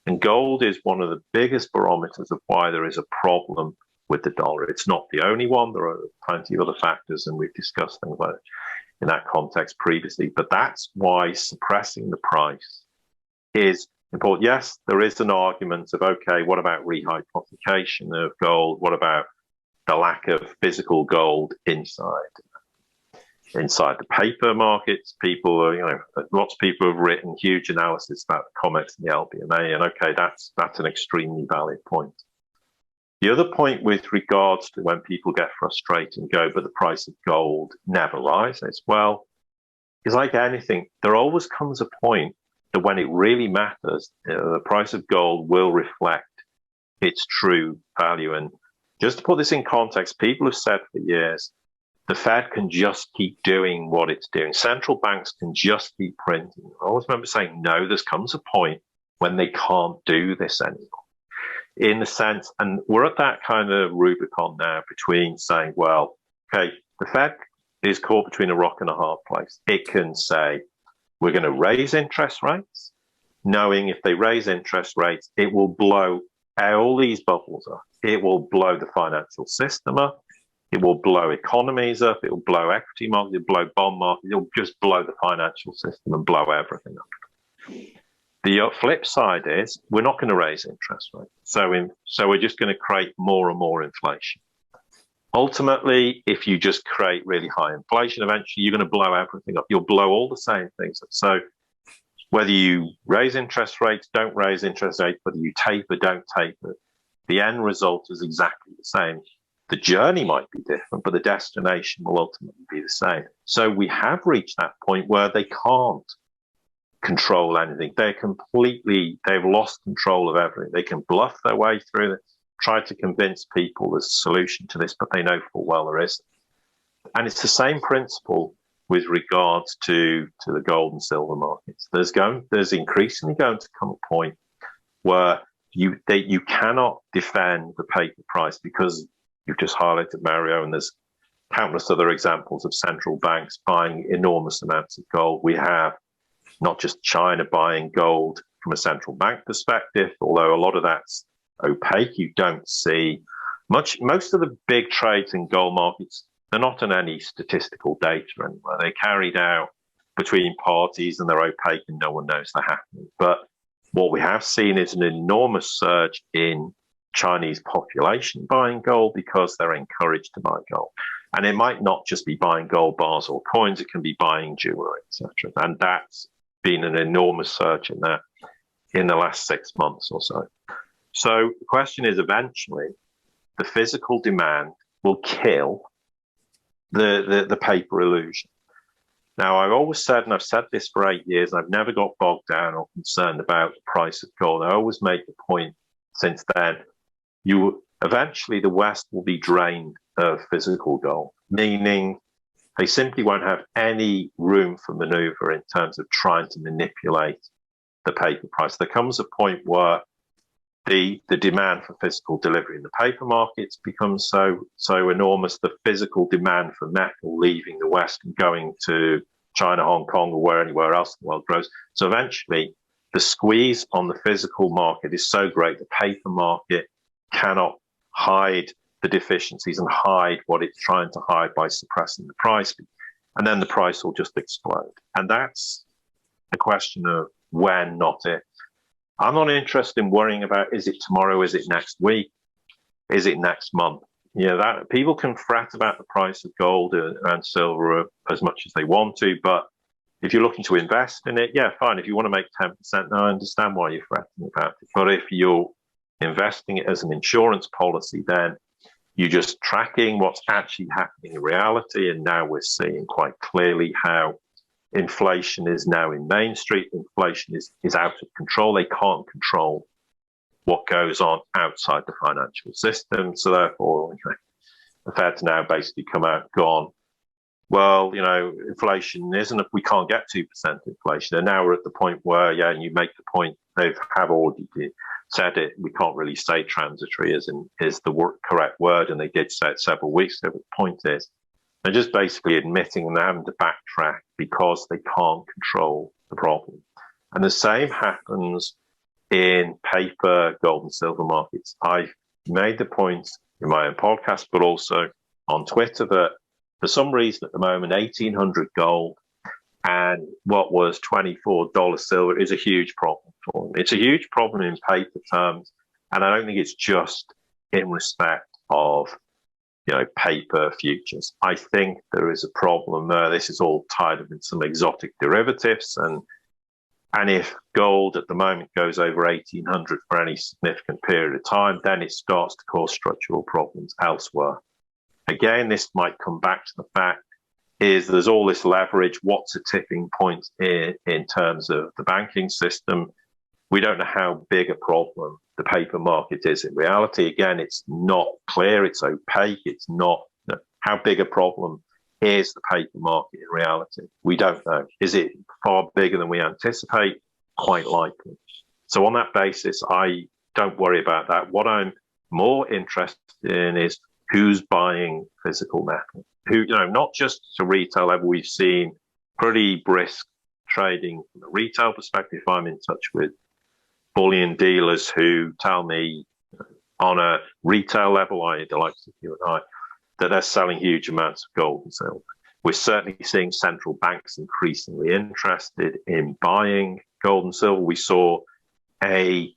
And gold is one of the biggest barometers of why there is a problem with the dollar. It's not the only one. There are plenty of other factors, and we've discussed things like in that context previously. But that's why suppressing the price is important. Yes, there is an argument of, okay, what about rehypothecation of gold? What about the lack of physical gold inside the paper markets? People are, lots of people have written huge analysis about the comments in the LBMA, and okay, that's an extremely valid point. The other point with regards to when people get frustrated and go, but the price of gold never rises, well, it's like anything. There always comes a point that when it really matters, the price of gold will reflect its true value. And just to put this in context, people have said for years, the Fed can just keep doing what it's doing. Central banks can just keep printing. I always remember saying, no, there comes a point when they can't do this anymore. In the sense, and we're at that kind of Rubicon now between saying, well, okay, the Fed is caught between a rock and a hard place. It can say, we're going to raise interest rates, knowing if they raise interest rates, it will blow all these bubbles up. It will blow the financial system up. It will blow economies up. It will blow equity markets. It will blow bond markets. It will just blow the financial system and blow everything up. The flip side is we're not going to raise interest rates. So we're just going to create more and more inflation. Ultimately, if you just create really high inflation, eventually you're going to blow everything up. You'll blow all the same things up. So whether you raise interest rates, don't raise interest rates, whether you taper, don't taper, the end result is exactly the same. The journey might be different, but the destination will ultimately be the same. So we have reached that point where they can't control anything. They've lost control of everything. They can bluff their way through it, try to convince people there's a solution to this, but they know full well there isn't. And it's the same principle with regards to the gold and silver markets. There's increasingly going to come a point where you cannot defend the paper price, because you've just highlighted, Mario, and there's countless other examples of central banks buying enormous amounts of gold. We have not just China buying gold from a central bank perspective, although a lot of that's opaque. You don't see much. Most of the big trades in gold markets, they're not on any statistical data anywhere. They're carried out between parties and they're opaque and no one knows they're happening. But what we have seen is an enormous surge in Chinese population buying gold because they're encouraged to buy gold. And it might not just be buying gold bars or coins, it can be buying jewelry, etc. And that's been an enormous surge in that in the last 6 months or so. So the question is, eventually, the physical demand will kill the paper illusion. Now, I've always said, and I've said this for 8 years, and I've never got bogged down or concerned about the price of gold. I always make the point since then, eventually the West will be drained of physical gold, meaning they simply won't have any room for maneuver in terms of trying to manipulate the paper price. There comes a point where the demand for physical delivery in the paper markets becomes so enormous, the physical demand for metal leaving the West and going to China, Hong Kong, or anywhere else in the world grows. So eventually, the squeeze on the physical market is so great, the paper market cannot hide the deficiencies and hide what it's trying to hide by suppressing the price. And then the price will just explode. And that's a question of when, not if. I'm not interested in worrying about, is it tomorrow, is it next week, is it next month? That people can fret about the price of gold and silver as much as they want to, but if you're looking to invest in it, yeah, fine. If you want to make 10%, now I understand why you're fretting about it. But if you're investing it as an insurance policy, then you're just tracking what's actually happening in reality. And now we're seeing quite clearly how inflation is now in Main Street. Inflation is out of control. They can't control what goes on outside the financial system. So therefore, the Fed's now basically come out, gone, well, inflation isn't, we can't get 2% inflation. And now we're at the point where, and you make the point, they have already said it, we can't really say transitory is the correct word, and they did say it several weeks ago. But the point is, they're just basically admitting and having to backtrack because they can't control the problem. And the same happens in paper, gold and silver markets. I've made the point in my own podcast, but also on Twitter, that for some reason at the moment, 1,800 gold and what was $24 silver is a huge problem for them. It's a huge problem in paper terms, and I don't think it's just in respect of paper futures. I think there is a problem there. This is all tied up in some exotic derivatives, and if gold at the moment goes over 1,800 for any significant period of time, then it starts to cause structural problems elsewhere. Again, this might come back to the fact is there's all this leverage. What's a tipping point in terms of the banking system? We don't know how big a problem the paper market is in reality. Again, it's not clear. It's opaque. It's not how big a problem is the paper market in reality. We don't know. Is it far bigger than we anticipate? Quite likely. So on that basis, I don't worry about that. What I'm more interested in is who's buying physical metal. Not just to retail level. We've seen pretty brisk trading from a retail perspective. I'm in touch with bullion dealers who tell me on a retail level, the likes of you and I, that they're selling huge amounts of gold and silver. We're certainly seeing central banks increasingly interested in buying gold and silver. We saw a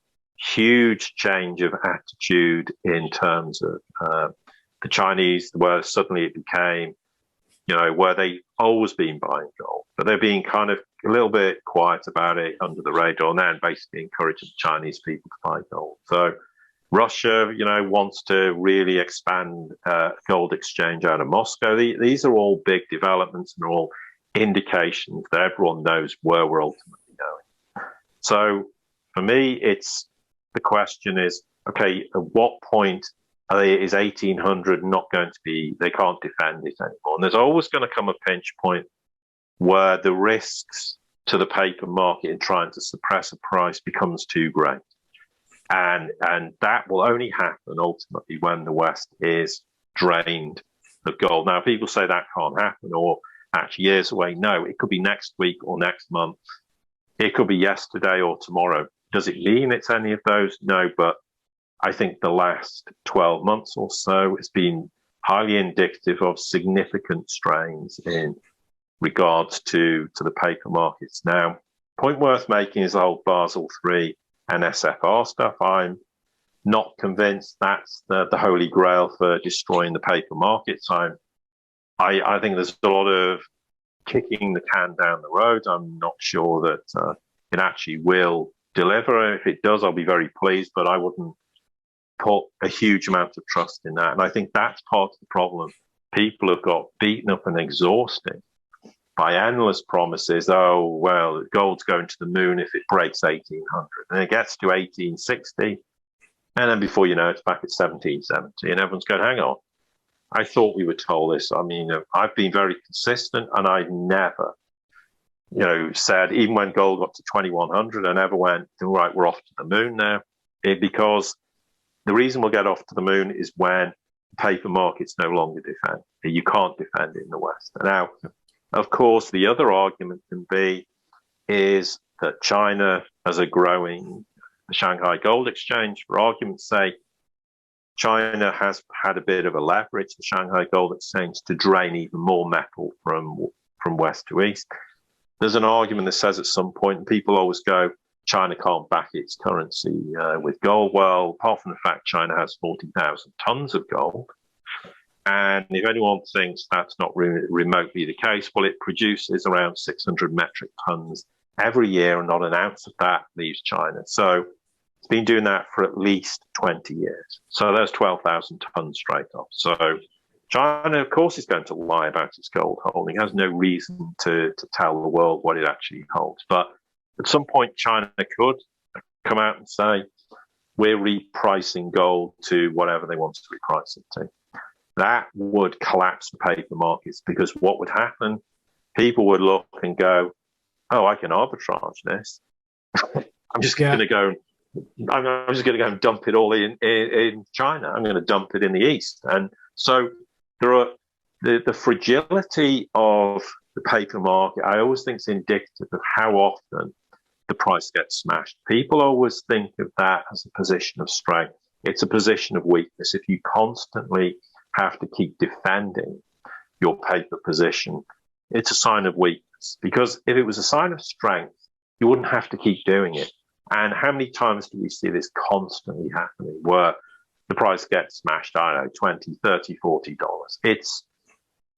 huge change of attitude in terms of the Chinese, where suddenly it became, where they've always been buying gold, but they're being kind of a little bit quiet about it under the radar now, and basically encouraging Chinese people to buy gold. So Russia, wants to really expand gold exchange out of Moscow. These are all big developments and all indications that everyone knows where we're ultimately going. So for me, the question is, okay, at what point is 1,800 not going to be, they can't defend it anymore? And there's always going to come a pinch point where the risks to the paper market in trying to suppress a price becomes too great. And that will only happen ultimately when the West is drained of gold. Now, people say that can't happen, or actually years away. No, it could be next week or next month. It could be yesterday or tomorrow. Does it mean it's any of those? No, but I think the last 12 months or so has been highly indicative of significant strains in regards to the paper markets. Now, point worth making is the whole Basel III and SFR stuff. I'm not convinced that's the holy grail for destroying the paper markets. I think there's a lot of kicking the can down the road. I'm not sure that it actually will deliver. If it does, I'll be very pleased, but I wouldn't put a huge amount of trust in that. And I think that's part of the problem. People have got beaten up and exhausted by endless promises. Oh, well, gold's going to the moon if it breaks 1,800. And it gets to 1,860. And then before you know it, it's back at 1,770. And everyone's going, hang on. I thought we were told this. I mean, I've been very consistent, and I've never, said, even when gold got to 2,100, I never went, right, we're off to the moon now. Because the reason we'll get off to the moon is when paper markets no longer defend. You can't defend it in the West. Now, of course, the other argument can be is that China, as a growing Shanghai Gold Exchange, for argument's sake, China has had a bit of a leverage, the Shanghai Gold Exchange, to drain even more metal from west to east. There's an argument that says at some point, and people always go, China can't back its currency with gold. Well, apart from the fact China has 40,000 tons of gold, and if anyone thinks that's not remotely the case, well, it produces around 600 metric tons every year, and not an ounce of that leaves China. So it's been doing that for at least 20 years. So there's 12,000 tons straight off. So China, of course, is going to lie about its gold holding. It has no reason to tell the world what it actually holds. But at some point, China could come out and say, we're repricing gold to whatever they want to reprice it to. That would collapse the paper markets, because what would happen? People would look and go, oh, I can arbitrage this. I'm just going to go. I'm just going to go and dump it all in China. I'm going to dump it in the East. And so there are the fragility of the paper market. I always think it's indicative of how often the price gets smashed. People always think of that as a position of strength. It's a position of weakness. If you constantly have to keep defending your paper position, it's a sign of weakness. Because if it was a sign of strength, you wouldn't have to keep doing it. And how many times do we see this constantly happening, where the price gets smashed, I don't know, $20, $30, $40? It's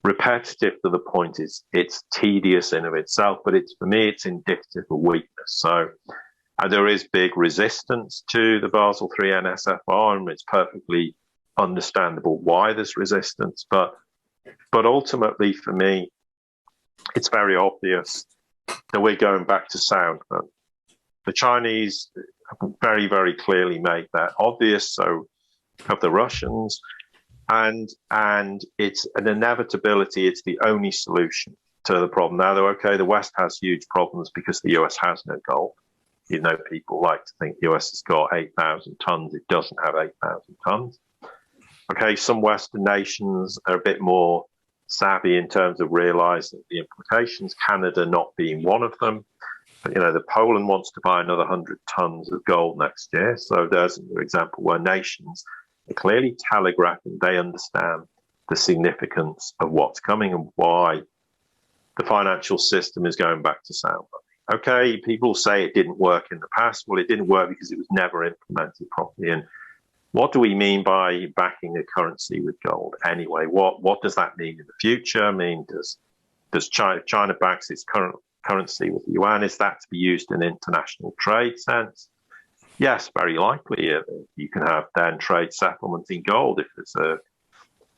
repetitive to the point it's tedious in of itself, but for me, it's indicative of weakness. So there is big resistance to the Basel III NSFR, and it's perfectly understandable why there's resistance. But ultimately, for me, it's very obvious that we're going back to sound. The Chinese have very, very clearly made that obvious. So have the Russians, and it's an inevitability. It's the only solution to the problem. Now, though, okay, the West has huge problems because the US has no gold. You know, people like to think the US has got 8,000 tons. It doesn't have 8,000 tons. Okay, some Western nations are a bit more savvy in terms of realizing the implications, Canada not being one of them. But, the Poland wants to buy another 100 tons of gold next year. So there's an example where nations are clearly telegraphing they understand the significance of what's coming and why the financial system is going back to sound money. Okay, people say it didn't work in the past. Well, it didn't work because it was never implemented properly. And what do we mean by backing a currency with gold anyway? What does that mean in the future? I mean, does China backs its current currency with the yuan? Is that to be used in international trade sense? Yes, very likely. You can have then trade settlements in gold if it's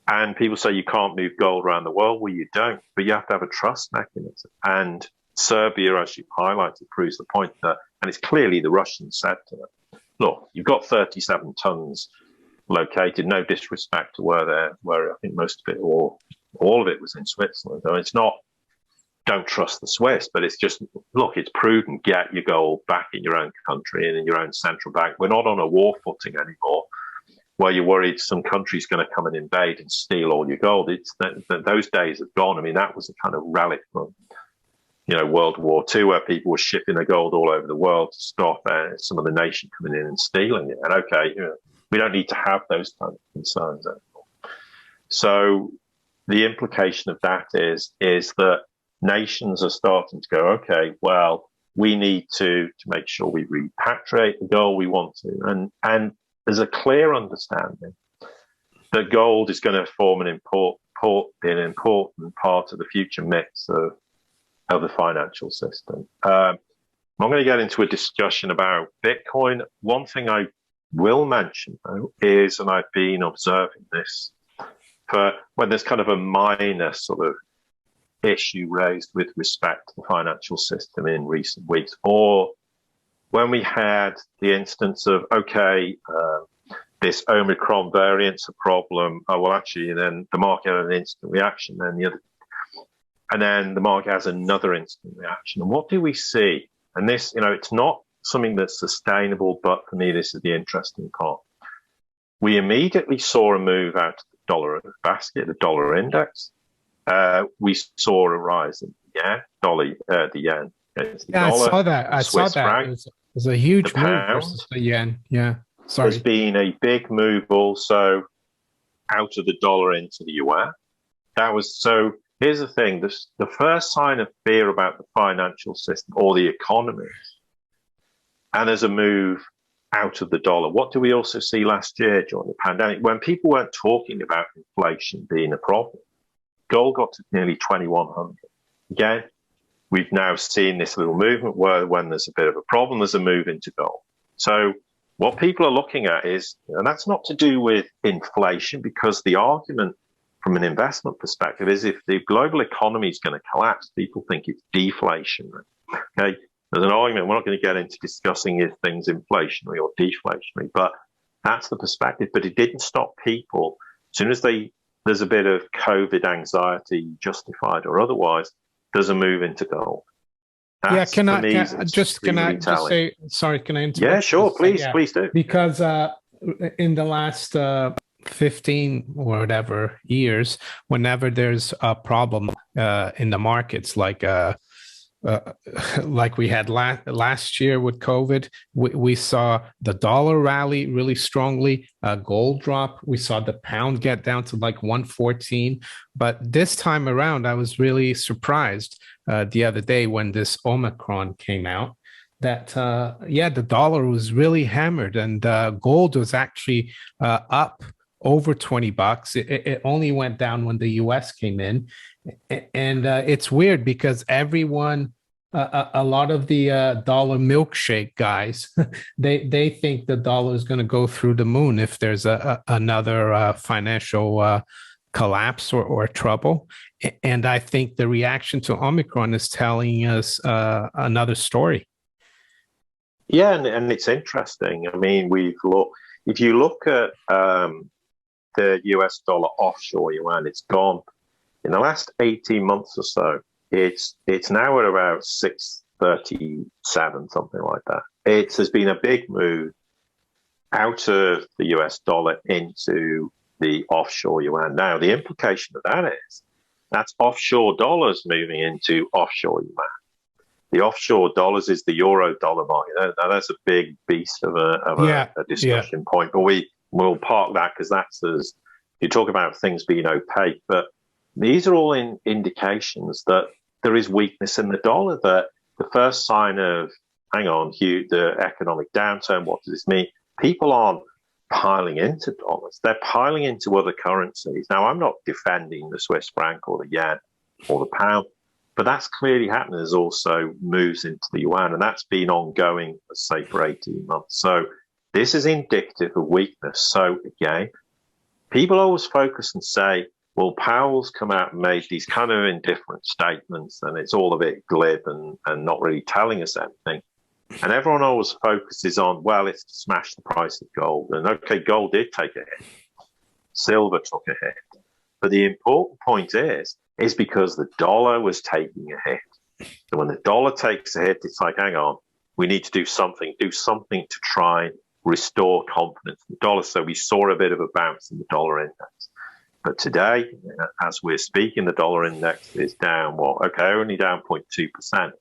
and people say you can't move gold around the world. Well, you don't, but you have to have a trust mechanism. And Serbia, as you highlighted, proves the point that, and it's clearly the Russians said to them, look, you've got 37 tons located, no disrespect to where I think most of it or all of it was in Switzerland. I mean, it's not, don't trust the Swiss, but it's just, look, it's prudent, get your gold back in your own country and in your own central bank. We're not on a war footing anymore where you're worried some country's going to come and invade and steal all your gold. It's those days have gone. I mean, that was a kind of relic from, World War II, where people were shipping their gold all over the world to stop some of the nation coming in and stealing it. And okay, we don't need to have those kind of concerns anymore. So the implication of that is that nations are starting to go, okay, well, we need to make sure we repatriate the gold we want to. And there's a clear understanding that gold is going to form an important part of the future mix of the financial system. I'm going to get into a discussion about Bitcoin. One thing I will mention, though, is, and I've been observing this, for when there's kind of a minor sort of issue raised with respect to the financial system in recent weeks, or when we had the instance of, okay, this Omicron variant's a problem. Oh, well, actually, and then the market had an instant reaction, and then the market has another instant reaction. And what do we see? And this, it's not something that's sustainable, but for me, this is the interesting part. We immediately saw a move out of the dollar basket, the dollar index. We saw a rise in the yen. I saw that. I saw that. It was a huge move versus the yen. Yeah. Sorry. There's been a big move also out of the dollar into the yuan. So here's the thing. The first sign of fear about the financial system or the economy and there's a move out of the dollar. What do we also see last year during the pandemic? When people weren't talking about inflation being a problem, gold got to nearly 2,100. Again, we've now seen this little movement where when there's a bit of a problem, there's a move into gold. So what people are looking at is, and that's not to do with inflation, because the argument from an investment perspective is if the global economy is going to collapse, people think it's deflationary. Okay, there's an argument. We're not going to get into discussing if things inflationary or deflationary, but that's the perspective. But it didn't stop people. As soon as there's a bit of COVID anxiety, justified or otherwise, there's a move into gold. That's, can I just say, sorry, can I interrupt? Yeah, sure, please do. Because in the last 15 or whatever years, whenever there's a problem in the markets, like we had last year with COVID, we saw the dollar rally really strongly, gold drop. We saw the pound get down to like 114. But this time around, I was really surprised the other day when this Omicron came out that, the dollar was really hammered and gold was actually up over $20. It only went down when the US came in. And it's weird because everyone, a lot of the dollar milkshake guys, they think the dollar is going to go through the moon if there's another financial collapse or trouble. And I think the reaction to Omicron is telling us another story. Yeah, and it's interesting. I mean, if you look at the US dollar offshore yuan, it's gone in the last 18 months or so. It's now at about 637, something like that. There's been a big move out of the US dollar into the offshore yuan. Now, the implication of that is that's offshore dollars moving into offshore yuan. The offshore dollars is the euro dollar market. Now, that's a big beast of a discussion point, but we'll park that because you talk about things being opaque, but these are all indications that there is weakness in the dollar, that the first sign of, the economic downturn, what does this mean? People aren't piling into dollars. They're piling into other currencies. Now, I'm not defending the Swiss franc or the yen or the pound, but that's clearly happening. There's also moves into the yuan, and that's been ongoing, let's say, for 18 months. So this is indicative of weakness. So again, people always focus and say, well, Powell's come out and made these kind of indifferent statements, and it's all a bit glib and not really telling us anything. And everyone always focuses on, well, it's to smash the price of gold. And okay, gold did take a hit. Silver took a hit. But the important point is because the dollar was taking a hit. So when the dollar takes a hit, it's like, hang on, we need to do something to try and restore confidence in the dollar. So we saw a bit of a bounce in the dollar index. But today, as we're speaking, the dollar index is down, only down 0.2%.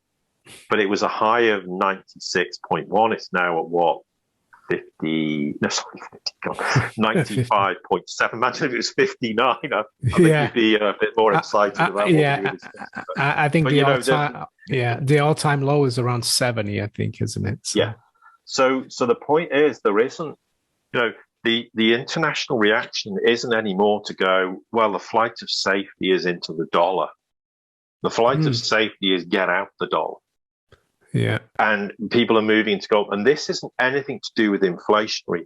But it was a high of 96.1. It's now at 95.7. Imagine if it was 59. I think you'd be a bit more excited about what we were discussing. I think the all-time low is around 70, I think, isn't it? So. Yeah. So the point is there isn't, the international reaction isn't anymore to go, well, the flight of safety is into the dollar. The flight of safety is get out the dollar. Yeah. And people are moving to gold. And this isn't anything to do with inflationary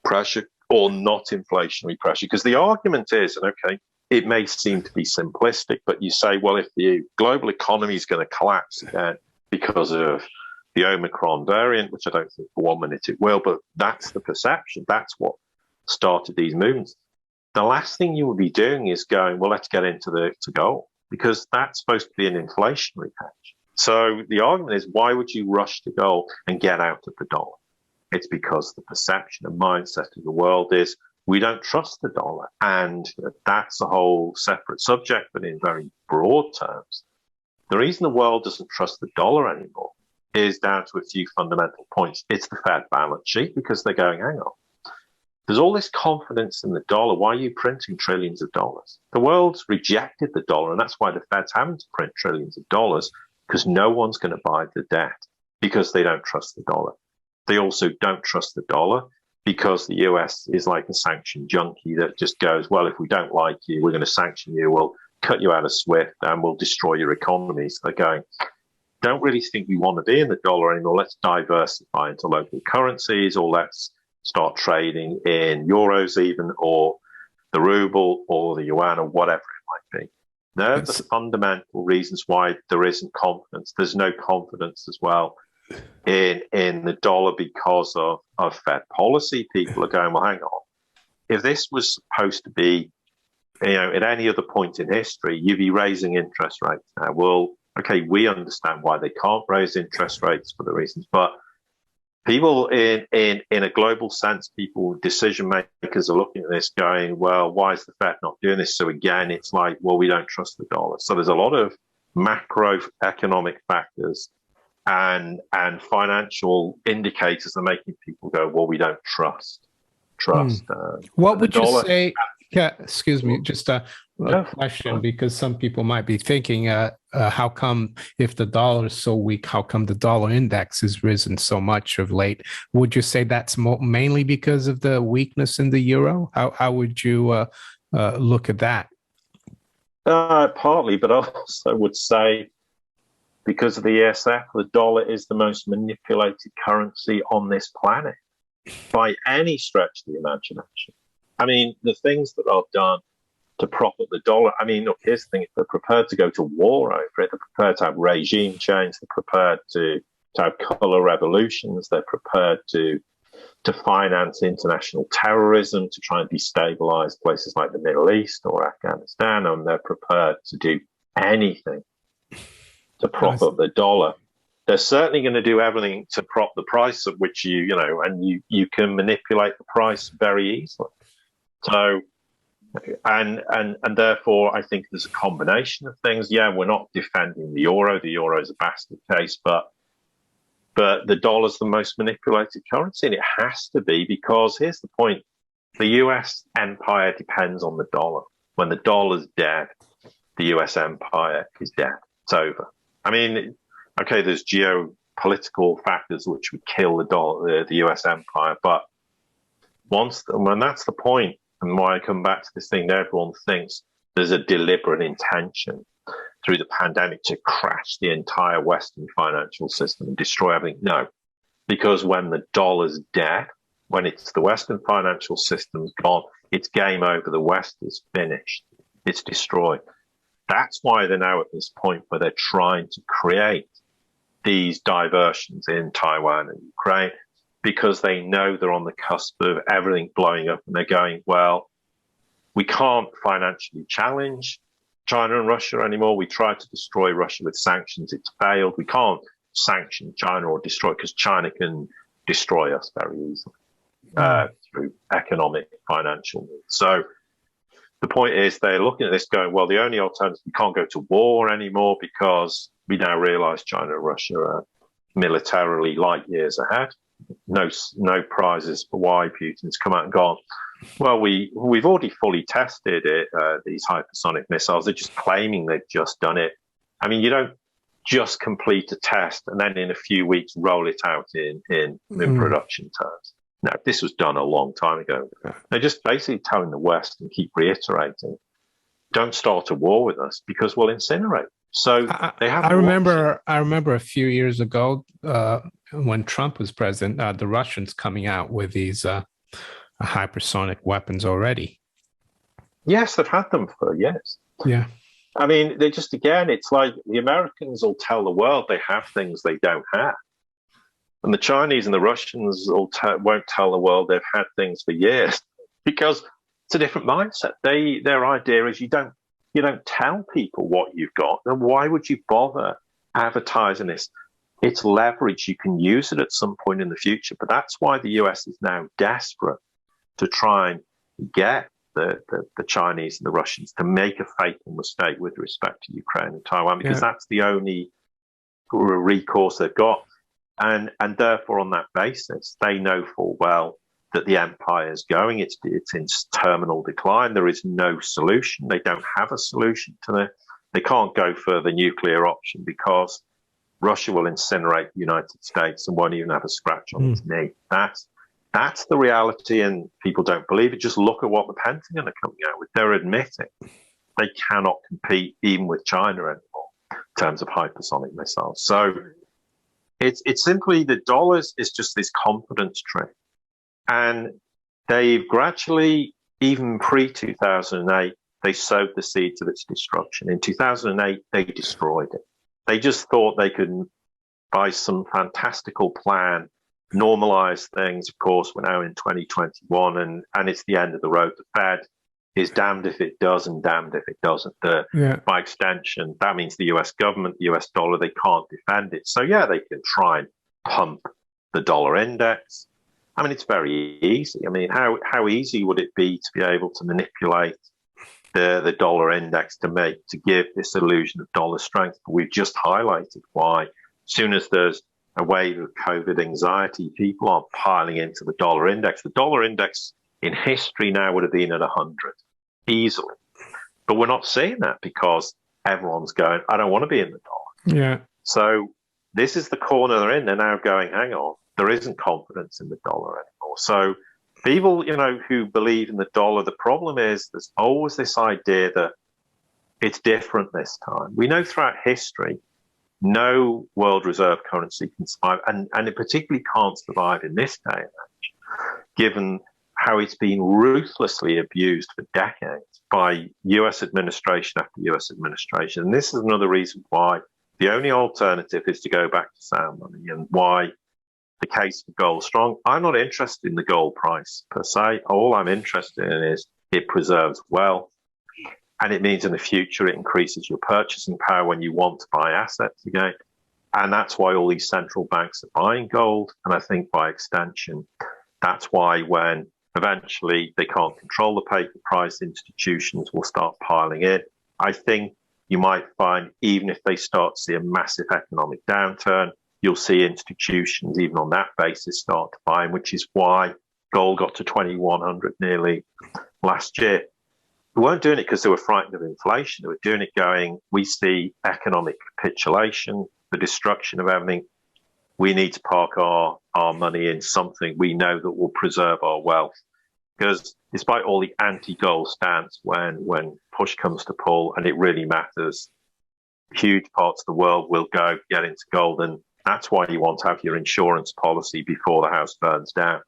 pressure or not inflationary pressure. Because the argument is, and okay, it may seem to be simplistic, but you say, well, if the global economy is going to collapse again because of the Omicron variant, which I don't think for 1 minute it will, but that's the perception. That's what started these movements. The last thing you would be doing is going, well, let's get into gold, because that's supposed to be an inflationary hedge. So the argument is, why would you rush to gold and get out of the dollar? It's because the perception and mindset of the world is we don't trust the dollar. And that's a whole separate subject, but in very broad terms. The reason the world doesn't trust the dollar anymore is down to a few fundamental points. It's the Fed balance sheet, because they're going, hang on, there's all this confidence in the dollar. Why are you printing trillions of dollars? The world's rejected the dollar, and that's why the Fed's having to print trillions of dollars, because no one's going to buy the debt because they don't trust the dollar. they also don't trust the dollar because the US is like a sanction junkie that just goes, well, if we don't like you, we're going to sanction you. We'll cut you out of SWIFT and we'll destroy your economy. So they're going, don't really think we want to be in the dollar anymore. Let's diversify into local currencies, or let's start trading in euros even, or the ruble or the yuan or whatever it might be. They're the fundamental reasons why there isn't confidence. There's no confidence as well in the dollar because of Fed policy. People are going, well, hang on. If this was supposed to be, at any other point in history, you'd be raising interest rates now. Well, okay, we understand why they can't raise interest rates for the reasons, but people in a global sense, decision makers are looking at this going, well, why is the Fed not doing this? So again, it's like, well, we don't trust the dollar. So there's a lot of macroeconomic factors and financial indicators that are making people go, well, we don't trust. What would you say? Yeah, excuse me, just a question, because some people might be thinking, how come, if the dollar is so weak, how come the dollar index has risen so much of late? Would you say that's mainly because of the weakness in the euro? How would you look at that? Partly, but I also would say because of the ESF, the dollar is the most manipulated currency on this planet by any stretch of the imagination. I mean, the things that are done to prop up the dollar. I mean, look, here's the thing. If they're prepared to go to war over it, they're prepared to have regime change, they're prepared to have color revolutions, they're prepared to finance international terrorism, to try and destabilize places like the Middle East or Afghanistan, and they're prepared to do anything to prop up the dollar. They're certainly going to do everything to prop the price of which you can manipulate the price very easily. So, and therefore, I think there's a combination of things. Yeah, we're not defending the euro. The euro is a basket case, but the dollar's the most manipulated currency, and it has to be, because here's the point: the U.S. empire depends on the dollar. When the dollar's dead, the U.S. empire is dead. It's over. I mean, okay, there's geopolitical factors which would kill the dollar, the U.S. empire, but when that's the point. And why I come back to this thing that everyone thinks there's a deliberate intention through the pandemic to crash the entire Western financial system and destroy everything. No, because when the dollar's dead, when it's the Western financial system's gone, it's game over. The West is finished. It's destroyed. That's why they're now at this point where they're trying to create these diversions in Taiwan and Ukraine, because they know they're on the cusp of everything blowing up, and they're going, well, we can't financially challenge China and Russia anymore. We tried to destroy Russia with sanctions. It's failed. We can't sanction China or destroy, because China can destroy us very easily through economic, financial means. So the point is, they're looking at this going, well, the only alternative, we can't go to war anymore because we now realize China and Russia are militarily light years ahead. No prizes for why Putin's come out and gone, well, we've already fully tested it, these hypersonic missiles. They're just claiming they've just done it. I mean, you don't just complete a test and then in a few weeks roll it out in production terms. No, this was done a long time ago. They're just basically telling the West and keep reiterating, don't start a war with us because we'll incinerate. So they have. I remember a few years ago when Trump was president, the Russians coming out with these hypersonic weapons already. Yes, they've had them for years. Yeah. I mean, they just, again, it's like the Americans will tell the world they have things they don't have. And the Chinese and the Russians won't tell the world they've had things for years, because it's a different mindset. Their idea is you don't tell people what you've got. Then why would you bother advertising this? It's leverage. You can use it at some point in the future. But that's why the US is now desperate to try and get the Chinese and the Russians to make a fatal mistake with respect to Ukraine and Taiwan, because that's the only recourse they've got. And therefore, on that basis, they know full well that the empire is going. It's in terminal decline. There is no solution. They don't have a solution to it. They can't go for the nuclear option because Russia will incinerate the United States and won't even have a scratch on its knee. That's the reality, and people don't believe it. Just look at what the Pentagon are coming out with. They're admitting they cannot compete even with China anymore in terms of hypersonic missiles. So it's simply the dollars is just this confidence trick. And they've gradually, even pre-2008, they sowed the seeds of its destruction. In 2008, they destroyed it. They just thought they could, by some fantastical plan, normalize things. Of course, we're now in 2021, and it's the end of the road. The Fed is damned if it does and damned if it doesn't. By extension, that means the US government, the US dollar, they can't defend it. So, yeah, they can try and pump the dollar index. I mean, it's very easy. I mean, how easy would it be to be able to manipulate the dollar index to give this illusion of dollar strength? But we've just highlighted why. As soon as there's a wave of COVID anxiety, people are piling into the dollar index. The dollar index in history now would have been at 100 easily. But we're not seeing that because everyone's going, I don't want to be in the dollar. Yeah. So this is the corner they're in. They're now going, hang on, there isn't confidence in the dollar anymore. So people, who believe in the dollar, the problem is there's always this idea that it's different this time. We know throughout history, no world reserve currency can survive, and it particularly can't survive in this day and age, given how it's been ruthlessly abused for decades by US administration after US administration. And this is another reason why the only alternative is to go back to sound money, and why the case for gold is strong. I'm not interested in the gold price per se. All I'm interested in is it preserves wealth. And it means in the future it increases your purchasing power when you want to buy assets again. And that's why all these central banks are buying gold. And I think by extension, that's why when eventually they can't control the paper price, institutions will start piling in. I think you might find, even if they start to see a massive economic downturn, you'll see institutions, even on that basis, start to buy, which is why gold got to 2,100 nearly last year. They weren't doing it because they were frightened of inflation. They were doing it going, we see economic capitulation, the destruction of everything. We need to park our money in something we know that will preserve our wealth. Because despite all the anti-gold stance, when push comes to pull and it really matters, huge parts of the world will get into gold. And that's why you want to have your insurance policy before the house burns down.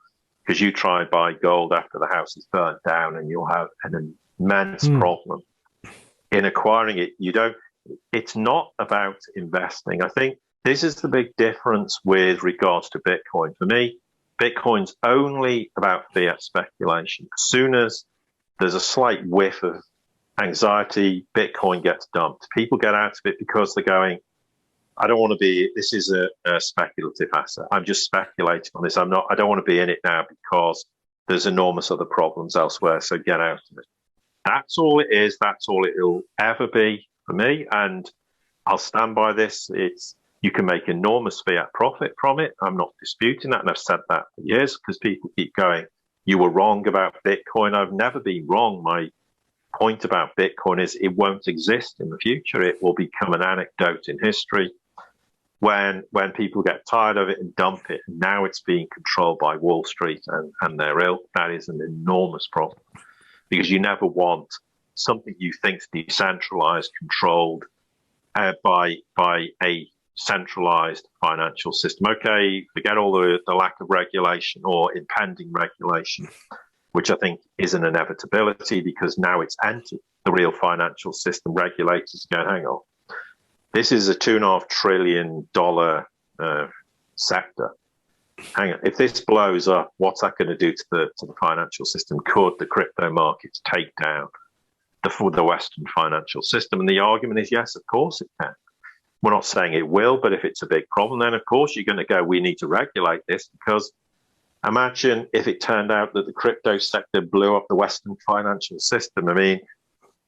Because you try and buy gold after the house is burnt down and you'll have an immense problem in acquiring it. It's not about investing. I think this is the big difference with regards to Bitcoin. For me, Bitcoin's only about fiat speculation. As soon as there's a slight whiff of anxiety, Bitcoin gets dumped. People get out of it because they're going, I don't want to be, this is a speculative asset. I'm just speculating on this. I don't want to be in it now because there's enormous other problems elsewhere. So get out of it. That's all it is. That's all it'll ever be for me. And I'll stand by this. You can make enormous fiat profit from it. I'm not disputing that. And I've said that for years because people keep going, you were wrong about Bitcoin. I've never been wrong. My point about Bitcoin is it won't exist in the future. It will become an anecdote in history when people get tired of it and dump it. And now it's being controlled by Wall Street and their ilk. That is an enormous problem because you never want something you think is decentralized, controlled by a centralized financial system. Okay, forget all the lack of regulation or impending regulation, which I think is an inevitability because now it's entered the real financial system. Regulators go, hang on, this is a $2.5 trillion sector. Hang on, if this blows up, what's that going to do to the financial system? Could the crypto markets take down the Western financial system? And the argument is yes, of course it can. We're not saying it will, but if it's a big problem, then of course you're going to go, we need to regulate this, because imagine if it turned out that the crypto sector blew up the Western financial system. I mean,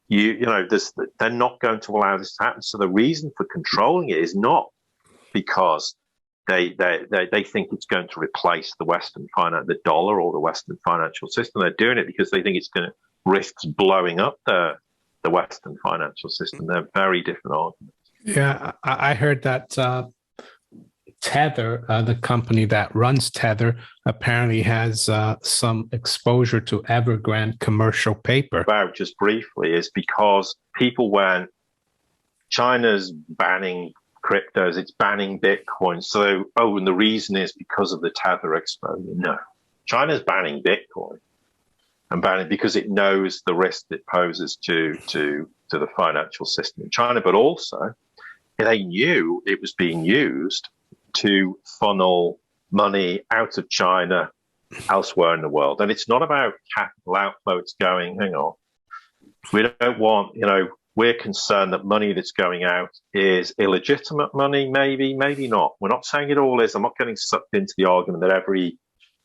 they're not going to allow this to happen. So the reason for controlling it is not because they think it's going to replace the dollar or the Western financial system. They're doing it because they think it's going to risk blowing up the Western financial system. They're very different arguments. Yeah, I heard that Tether, the company that runs Tether, apparently has some exposure to Evergrande commercial paper. About just briefly is because people went, China's banning cryptos, it's banning Bitcoin. So, and the reason is because of the Tether exposure. No, China's banning Bitcoin and banning because it knows the risk it poses to the financial system in China, but also they knew it was being used to funnel money out of China elsewhere in the world. And it's not about capital outflow. It's going, hang on, we don't want, we're concerned that money that's going out is illegitimate money, maybe not. We're not saying it all is. I'm not getting sucked into the argument that every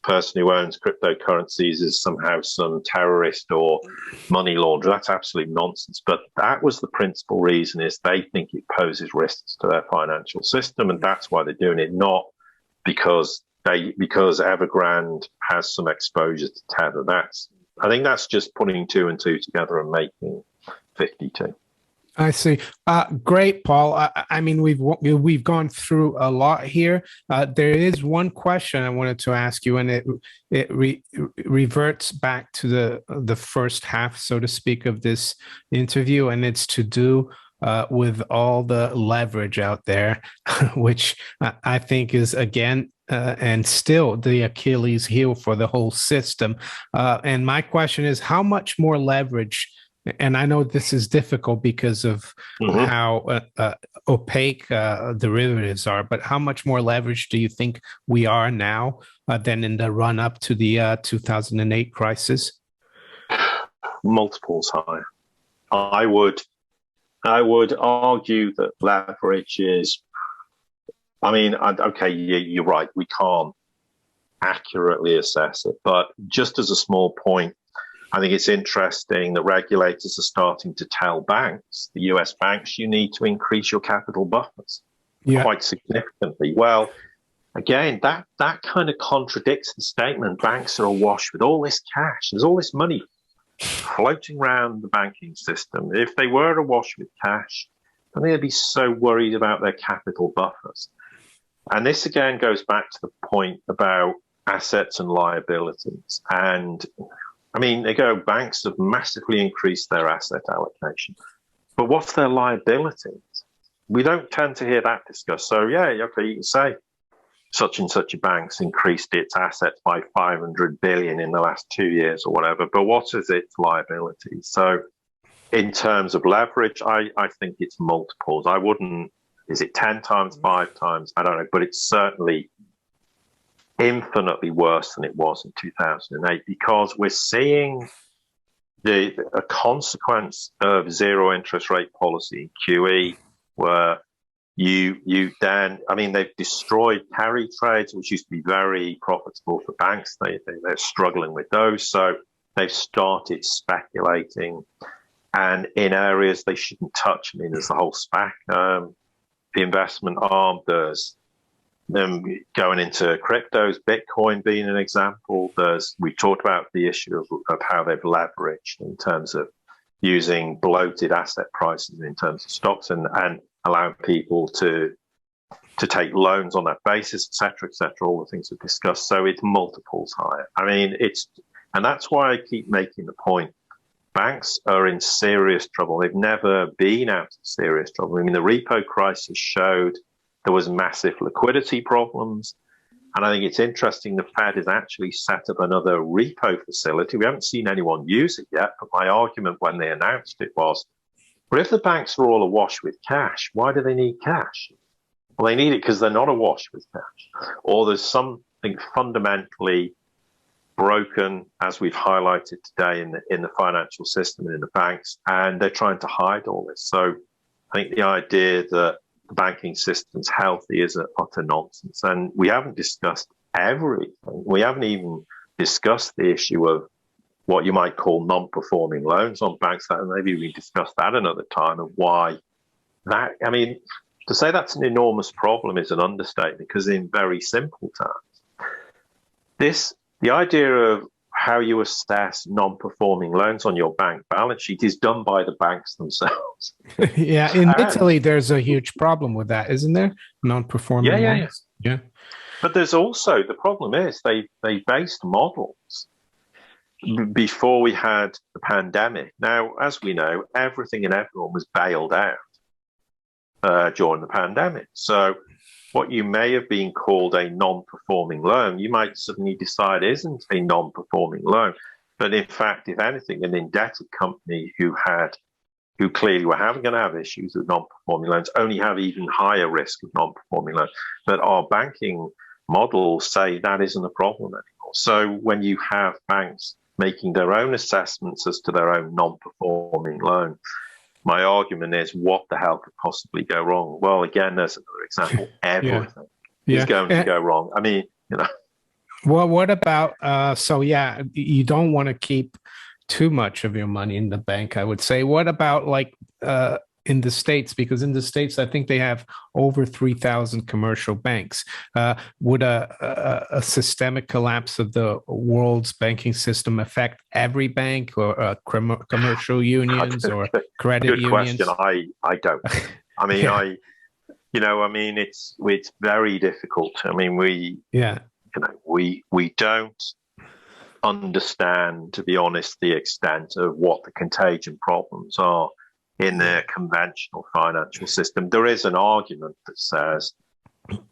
person who owns cryptocurrencies is somehow some terrorist or money launderer. That's absolute nonsense. But that was the principal reason, is they think it poses risks to their financial system, and that's why they're doing it, not because Evergrande has some exposure to Tether. I think that's just putting two and two together and making 52. I see. Great, Paul. I mean, we've gone through a lot here. There is one question I wanted to ask you, and it reverts back to the first half, so to speak, of this interview, and it's to do with all the leverage out there, which I think is, again, and still the Achilles heel for the whole system. And my question is, how much more leverage? And I know this is difficult because of how opaque derivatives are, but how much more leverage do you think we are now than in the run up to the 2008 crisis? Multiples higher. I would argue that leverage is, okay, you're right, we can't accurately assess it, but just as a small point, I think it's interesting that regulators are starting to tell banks, the US banks, you need to increase your capital buffers quite significantly. Well, again, that kind of contradicts the statement banks are awash with all this cash. There's all this money floating around the banking system. If they were awash with cash, I think they'd be so worried about their capital buffers. And this again goes back to the point about assets and liabilities. And banks have massively increased their asset allocation. But what's their liabilities? We don't tend to hear that discussed. So, you can say such and such a bank's increased its assets by 500 billion in the last 2 years or whatever. But what is its liabilities? So in terms of leverage, I think it's multiples. Is it 10 times, 5 times? I don't know. But it's certainly infinitely worse than it was in 2008, because we're seeing a consequence of zero interest rate policy, QE, where they've destroyed carry trades, which used to be very profitable for banks. They're struggling with those. So they've started speculating, and in areas they shouldn't touch. There's the whole SPAC, the investment arm, there's them going into cryptos, Bitcoin being an example. We talked about the issue of how they've leveraged in terms of using bloated asset prices in terms of stocks and allowing people to take loans on that basis, et cetera, all the things we've discussed. So it's multiples higher. And that's why I keep making the point. Banks are in serious trouble. They've never been out of serious trouble. The repo crisis showed there was massive liquidity problems. And I think it's interesting the Fed has actually set up another repo facility. We haven't seen anyone use it yet, but my argument when they announced it was, but if the banks are all awash with cash, why do they need cash? Well, they need it because they're not awash with cash. Or there's something fundamentally broken, as we've highlighted today, in the financial system and in the banks, and they're trying to hide all this. So I think the idea that the banking system's healthy is utter nonsense. And we haven't discussed everything. We haven't even discussed the issue of what you might call non-performing loans on banks. Maybe we discuss that another time, of why that, to say that's an enormous problem is an understatement, because in very simple terms, the idea of how you assess non-performing loans on your bank balance sheet is done by the banks themselves. Yeah, in Italy, there's a huge problem with that, isn't there? Non-performing loans. Yeah. But there's also, the problem is they based models before we had the pandemic. Now, as we know, everything and everyone was bailed out during the pandemic. So what you may have been called a non-performing loan, you might suddenly decide isn't a non-performing loan. But in fact, if anything, an indebted company who clearly were going to have issues with non-performing loans only have even higher risk of non-performing loans. But our banking models say that isn't a problem anymore. So when you have banks making their own assessments as to their own non-performing loan, my argument is, what the hell could possibly go wrong? Well, again, there's another example. Everything is going to go wrong. I mean, Well, what about, you don't want to keep too much of your money in the bank, I would say. What about in the States? Because in the States, I think they have over 3,000 commercial banks. Would a systemic collapse of the world's banking system affect every bank, or commercial unions or credit good unions? Good question. I don't. I mean, it's very difficult. I mean, we don't understand, to be honest, the extent of what the contagion problems are in the conventional financial system. There is an argument that says,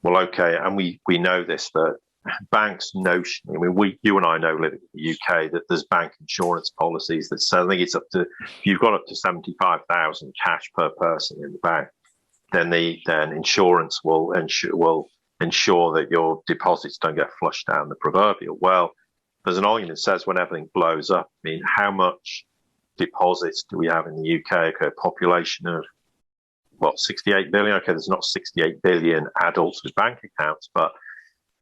well, okay, and we know this, that banks notionally, I mean, you and I know, living in the UK, that there's bank insurance policies that say, I think it's you've got up to 75,000 cash per person in the bank, then insurance will ensure that your deposits don't get flushed down the proverbial well. There's an argument that says when everything blows up, I mean, how much deposits do we have in the UK? Okay, a population of, 68 billion? Okay, there's not 68 billion adults with bank accounts, but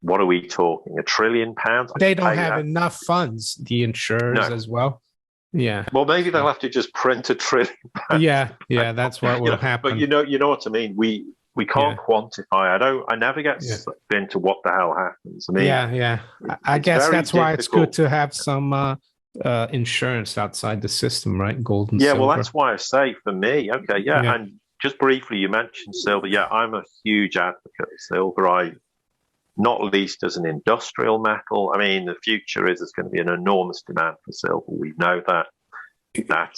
what are we talking? £1 trillion? They don't have enough funds, the insurers as well. Yeah. Well, maybe they'll have to just print £1 trillion. Yeah, that's what will happen. But you know what I mean? We can't quantify. I never get sucked into what the hell happens. I mean, I guess that's why it's good to have some insurance outside the system, right? Gold and silver. Well, that's why I say, for me, okay, and just briefly, you mentioned silver. Yeah, I'm a huge advocate of silver. Not least as an industrial metal. I mean, the future is there's going to be an enormous demand for silver. We know that. That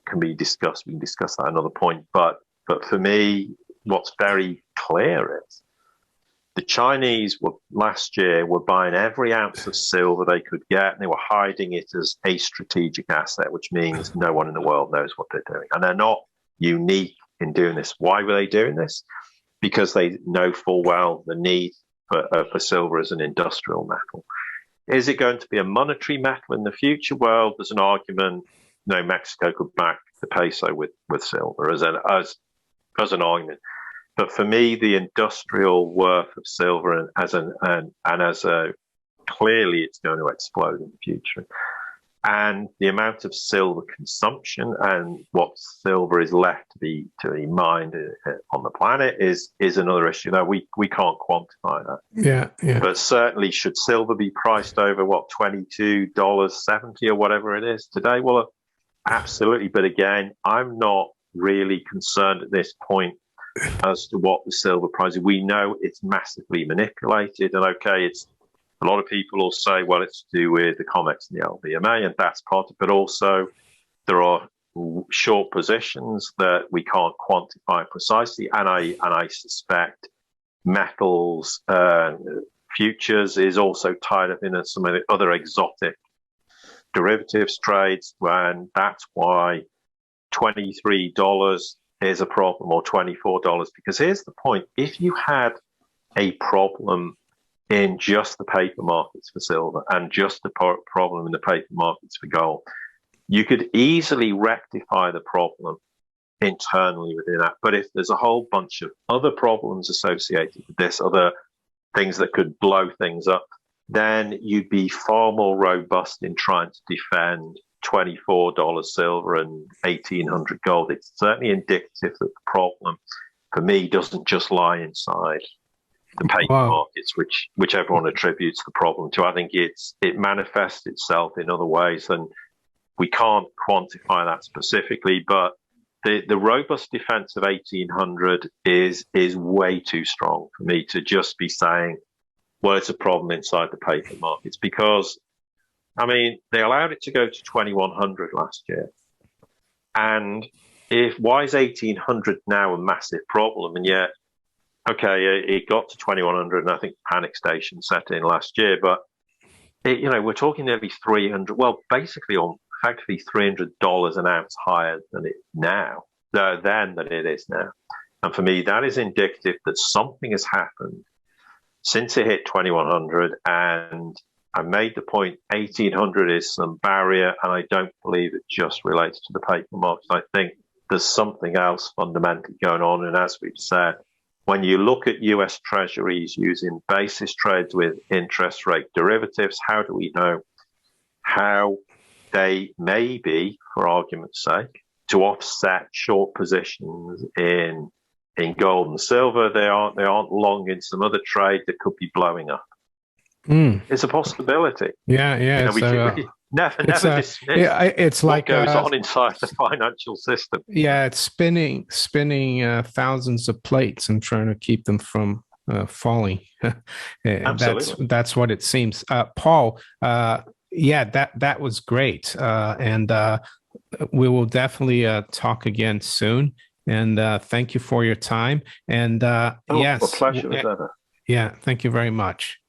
can be discussed. We can discuss that another point. But for me, what's very clear is the Chinese last year were buying every ounce of silver they could get, and they were hiding it as a strategic asset, which means no one in the world knows what they're doing. And they're not unique in doing this. Why were they doing this? Because they know full well the need for silver as an industrial metal. Is it going to be a monetary metal in the future? Well, there's an argument. Mexico could back the peso with silver as an argument. But for me, the industrial worth of silver clearly it's going to explode in the future. And the amount of silver consumption and what silver is left to be mined on the planet is another issue. Now, we can't quantify that. Yeah. But certainly, should silver be priced over $22.70 or whatever it is today? Well, absolutely. But again, I'm not really concerned at this point as to what the silver price is. We know it's massively manipulated, and okay, a lot of people will say, well, it's to do with the COMEX and the LBMA, and that's part of it. But also, there are short positions that we can't quantify precisely, and I suspect metals futures is also tied up in some of the other exotic derivatives trades, and that's why $23 is a problem, or $24. Because here's the point: if you had a problem in just the paper markets for silver and just the problem in the paper markets for gold, you could easily rectify the problem internally within that. But if there's a whole bunch of other problems associated with this, other things that could blow things up, then you'd be far more robust in trying to defend $24 silver and $1,800 gold. It's certainly indicative that the problem, for me, doesn't just lie inside the paper markets, which everyone attributes the problem to. I think it manifests itself in other ways, and we can't quantify that specifically. But the robust defense of 1800 is way too strong for me to just be saying, well, it's a problem inside the paper markets, because I mean, they allowed it to go to 2100 last year. And why is 1800 now a massive problem? And yet, okay, it got to 2100, and I think panic station set in last year, but we're talking nearly 300, well, basically on effectively $300 an ounce higher than it is now. And for me, that is indicative that something has happened since it hit 2100. And I made the point 1800 is some barrier, and I don't believe it just relates to the paper markets. I think there's something else fundamentally going on. And as we've said, when you look at US Treasuries using basis trades with interest rate derivatives, how do we know how they may be, for argument's sake, to offset short positions in gold and silver? They aren't long in some other trade that could be blowing up. It's a possibility. Yeah. We never dismiss it's like what goes on inside the financial system. Yeah, it's spinning thousands of plates and trying to keep them from falling. Absolutely. That's what it seems. Paul, that was great, and we will definitely talk again soon. And thank you for your time. And a pleasure as ever. Yeah, thank you very much.